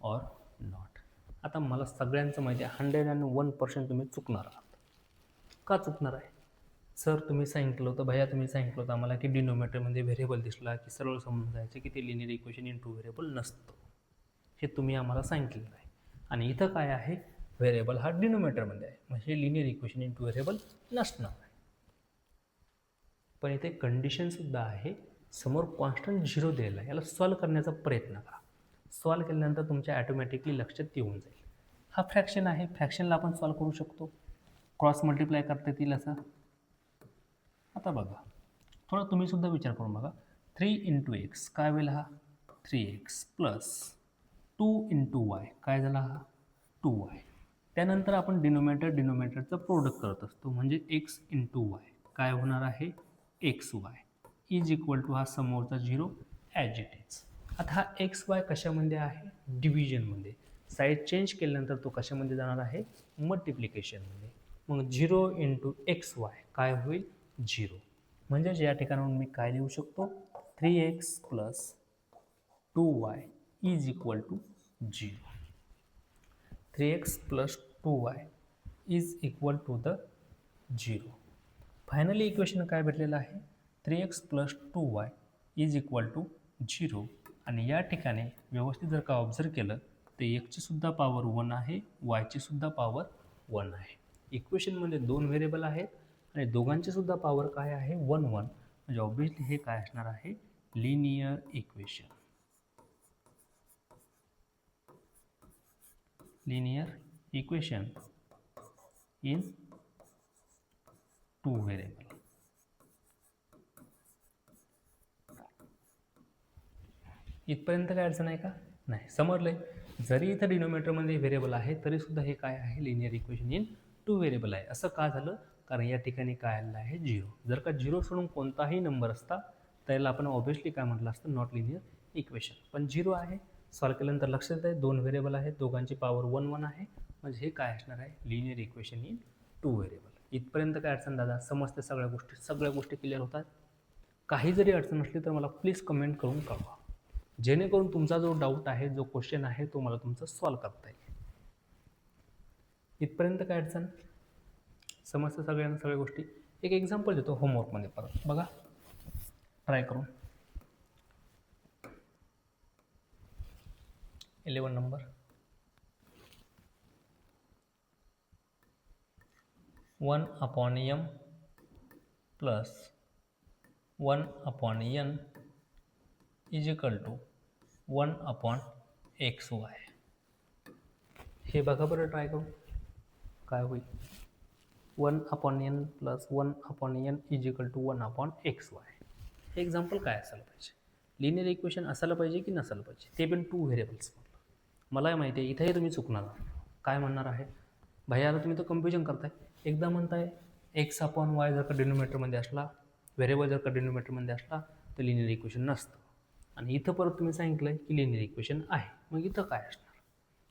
or not? आता मला सगळ्यांचं माहिती आहे 101% तुम्ही चुकणार आहात. का चुकणार आहे? सर तुम्ही सांगितलं होतं, भैया तुम्ही सांगितलं होतं आम्हाला की डिनोमिनेटरमध्ये व्हेरिएबल दिसला की सरळ समजून जायचं की ते linear equation in two variable नसतं. हे तुम्ही आम्हाला सांगितलेलं आहे. आणि इथं काय आहे, व्हेरिएबल हा डिनोमिनेटरमध्ये आहे, म्हणजे linear equation in two variable नसणार आहे. पण इथे कंडिशनसुद्धा आहे, समोर कॉन्स्टंट 0 दिलेला आहे. याला सॉल्व करण्याचा प्रयत्न करा. सॉल्व केल्यानंतर तुमच्या ॲटोमॅटिकली लक्षात येऊन जाईल. हा फ्रॅक्शन आहे, फ्रॅक्शनला आपण सॉल्व करू शकतो, क्रॉस मल्टिप्लाय करता येतील असं. आता बघा, थोडा तुम्ही सुद्धा विचार करून बघा. 3 इंटू एक्स काय होईल? हा 3x प्लस 2 इंटू वाय काय झाला? हा 2y. त्यानंतर आपण डिनोमिनेटरचं प्रोडक्ट करत असतो, म्हणजे x इंटू वाय काय होणार आहे? xy इज इक्वल टू हा समोरचा 0 ॲज इट इज. आता हा xy कशामध्ये आहे? डिव्हिजनमध्ये. साईड चेंज केल्यानंतर तो कशामध्ये जाणार आहे, मल्टिप्लिकेशनमध्ये. मग 0 इंटू XY काय होईल, 0. म्हणजेच या ठिकाणाहून मी काय लिहू शकतो, 3x plus 2y is equal to 0. 3x plus 2y is equal to the 0. Finally equation काय भेटलेलं आहे, 3x plus 2y is equal to 0. आणि या ठिकाणी व्यवस्थित जर का ऑब्झर्व केलं तर एक्सची सुद्धा पॉवर 1 आहे, वायची सुद्धा पॉवर 1 आहे. इक्वेशनमध्ये 2 व्हेरिएबल आहेत आणि दोघांची सुद्धा पॉवर काय आहे, 1 1. म्हणजे ऑब्व्हियसली हे काय असणार आहे, linear equation. Linear equation in 2 variable. इथपर्यंत काय अडचण आहे का, नाही, समजलंय. जरी इथं डिनोमिनेटरमध्ये व्हेरिएबल आहे तरी सुद्धा हे काय आहे, लिनियर इक्वेशन इन 2 व्हेरिएबल आहे. असं का झालं, कारण या ठिकाणी काय आलेलं आहे, 0. जर का 0 सोडून कोणताही नंबर असता त्याला आपण ऑब्व्हियसली काय म्हटलं असतं, नॉट लिनियर इक्वेशन. पण 0 आहे, सॉल्व केल्यानंतर लक्षात आहे 2 व्हेरिएबल आहेत, दोघांची पॉवर 1 1 आहे. म्हणजे हे काय असणार आहे, लिनियर इक्वेशन इन 2 व्हेरिएबल. इथपर्यंत काय अडचण दादा, समजते सगळ्या गोष्टी क्लिअर होतात. काही जरी अडचण असली तर मला प्लीज कमेंट करून कळवा, जेणेकरून तुमचा जो डाऊट आहे, जो क्वेश्चन आहे तो मला तुमचा सॉल्व करता येईल. इथपर्यंत काय अडचण, समजतं सगळ्यांना सगळ्या गोष्टी. एक एक्झाम्पल देतो होमवर्कमध्ये, परत बघा, ट्राय करून. 11 number, 1/m plus 1/n is equal to 1/xy. हे बघा बरं ट्राय करून काय होईल, 1/n plus 1/n is equal to 1/xy. हे एक्झाम्पल काय असायला पाहिजे, लिनियर इक्वेशन असायला पाहिजे की नसायला पाहिजे, ते पण 2 व्हेरिएबल्स. मला माहिती आहे इथेही तुम्ही चुकणार, काय म्हणणार आहे भैया, आता तुम्ही तर कन्फ्युजन करताय. एकदा म्हणताय x/y जर का डिनोमिनेटरमध्ये असला, व्हेरिएबल जर का डिनोमिनेटरमध्ये असला तर लिनियर इक्वेशन नसतं. आणि इथं परत तुम्ही सांगितलं आहे की लिनियर इक्वेशन आहे, मग इथं काय असणार.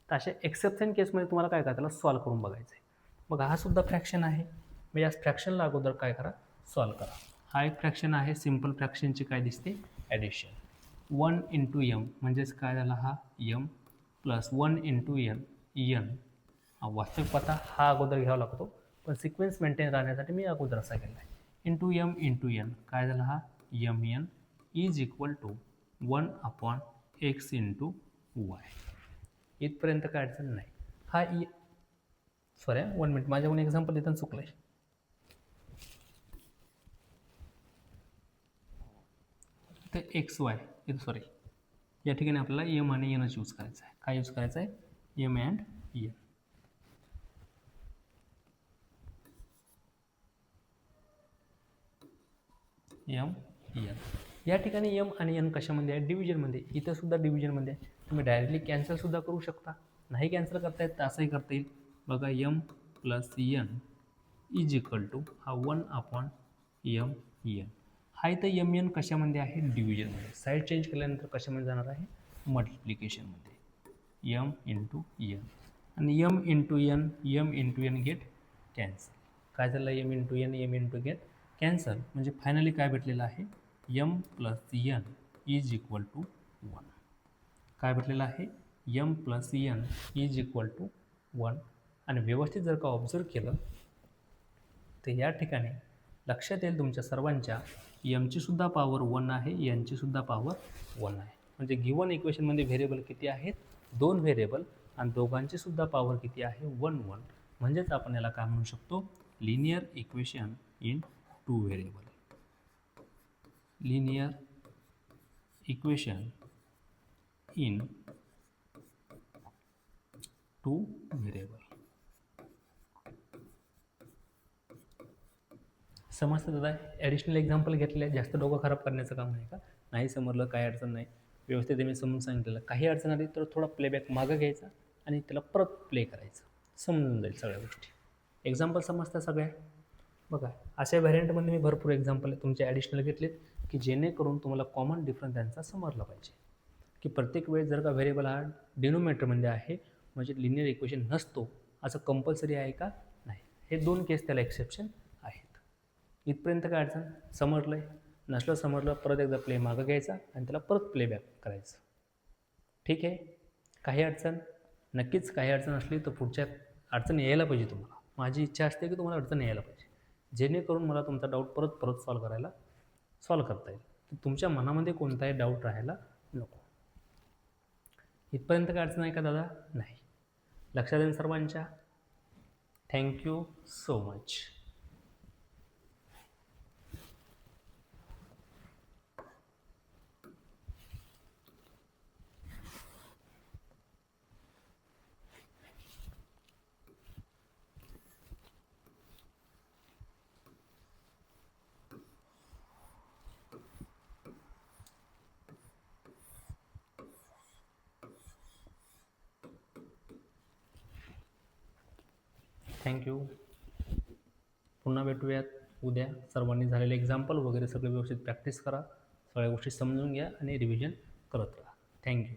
तर अशा एक्सेप्शन केसमध्ये तुम्हाला काय करा, त्याला सॉल्व करून बघायचं आहे. मग हा सुद्धा फ्रॅक्शन आहे, मग या फ्रॅक्शनला अगोदर काय करा, सॉल्व करा. हा एक फ्रॅक्शन आहे, सिम्पल फ्रॅक्शनची काय दिसते, ॲडिशन. 1 इंटू m म्हणजेच काय झाला, हा m प्लस 1 इंटू n, वास्तविक पत्ता हा अगोदर घ्यावा लागतो, पण सिक्वेन्स मेंटेन राहण्यासाठी मी अगोदर असा केला आहे. इंटू m इंटू n काय झाला, हा mn is equal to 1/x into y. इथपर्यंत काय अडचण नाही. हा सॉरी 1 मिनिट, माझ्याकडून एक्झाम्पल इथं चुकलं आहे. इथं XY, इथं सॉरी, या ठिकाणी आपल्याला m आणि nच यूज करायचं आहे. काय यूज करायचं आहे, m and n. m n. या ठिकाणी m आणि n कशामध्ये आहे, डिव्हिजनमध्ये. इथं सुद्धा डिव्हिजनमध्ये आहे. तुम्ही डायरेक्टली कॅन्सलसुद्धा करू शकता, नाही कॅन्सल करता येत तर असंही करता येईल. बघा, m plus n is equal to हा 1/m n. हा इथं m n कशामध्ये आहे, डिव्हिजनमध्ये. साईड चेंज केल्यानंतर कशामध्ये जाणार आहे, मल्टिप्लिकेशनमध्ये. m इंटू n आणि m into n get cancel. काय झालं, m into n get cancel. म्हणजे फायनली काय भेटलेलं आहे, m plus n is equal to 1. काय भेटलेलं आहे, m plus n is equal to 1. आणि व्यवस्थित जर का ऑब्झर्व केलं तर या ठिकाणी लक्षात येईल तुमच्या सर्वांच्या, mची सुद्धा पॉवर 1 आहे, nची सुद्धा पॉवर 1 आहे. म्हणजे गिवन इक्वेशनमध्ये व्हेरिएबल किती आहेत, 2 व्हेरिएबल, आणि दोघांची सुद्धा पॉवर किती आहे, 1 1. म्हणजेच आपण याला काय म्हणू शकतो, linear equation in 2 variable. Linear equation in 2 variable. समजतं दादा. ॲडिशनल एक्झाम्पल घेतले, जास्त डोकं खराब करण्याचं काम आहे का, नाही समजलं काही अडचण नाही, व्यवस्थित मी समजून सांगितलेलं. काही अडचण आली तर थोडा प्लेबॅक मागं घ्यायचा आणि त्याला परत प्ले करायचं, समजून जाईल सगळ्या गोष्टी. एक्झाम्पल समजता सगळ्या. बघा, अशा व्हॅरियंटमध्ये मी भरपूर एक्झाम्पल तुमचे ॲडिशनल घेतलेत की जेणेकरून तुम्हाला कॉमन डिफरन्स त्यांचा समजला पाहिजे. की प्रत्येक वेळेस जर का व्हेरिएबल हा डिनोमिनेटरमध्ये आहे, म्हणजे लिनियर इक्वेशन नसतो असं कंपल्सरी आहे का? नाही. हे 2 केस त्याला एक्सेप्शन आहेत. इथपर्यंत काय अडचण? समजलं आहे? नसलं समजलं परत एकदा प्ले मागं घ्यायचा आणि त्याला परत प्लेबॅक करायचं. ठीक आहे? काही अडचण? नक्कीच काही अडचण असली तर पुढच्या अडचण यायला पाहिजे तुम्हाला. माझी इच्छा असते की तुम्हाला अडचण यायला पाहिजे, जेणेकरून मला तुमचा डाऊट परत परत सॉल्व करता येईल. तर तुमच्या मनामध्ये कोणताही डाऊट राहायला नको. इथपर्यंत काय अडचण आहे का दादा? नाही. लक्षात येईल सर्वांच्या? Thank you so much. थँक्यू. पुन्हा भेटूयात उद्या. सर्वांनी झालेले एक्झाम्पल वगैरे सगळे व्यवस्थित प्रॅक्टिस करा, सगळ्या गोष्टी समजून घ्या आणि रिव्हिजन करत राहा. थँक्यू.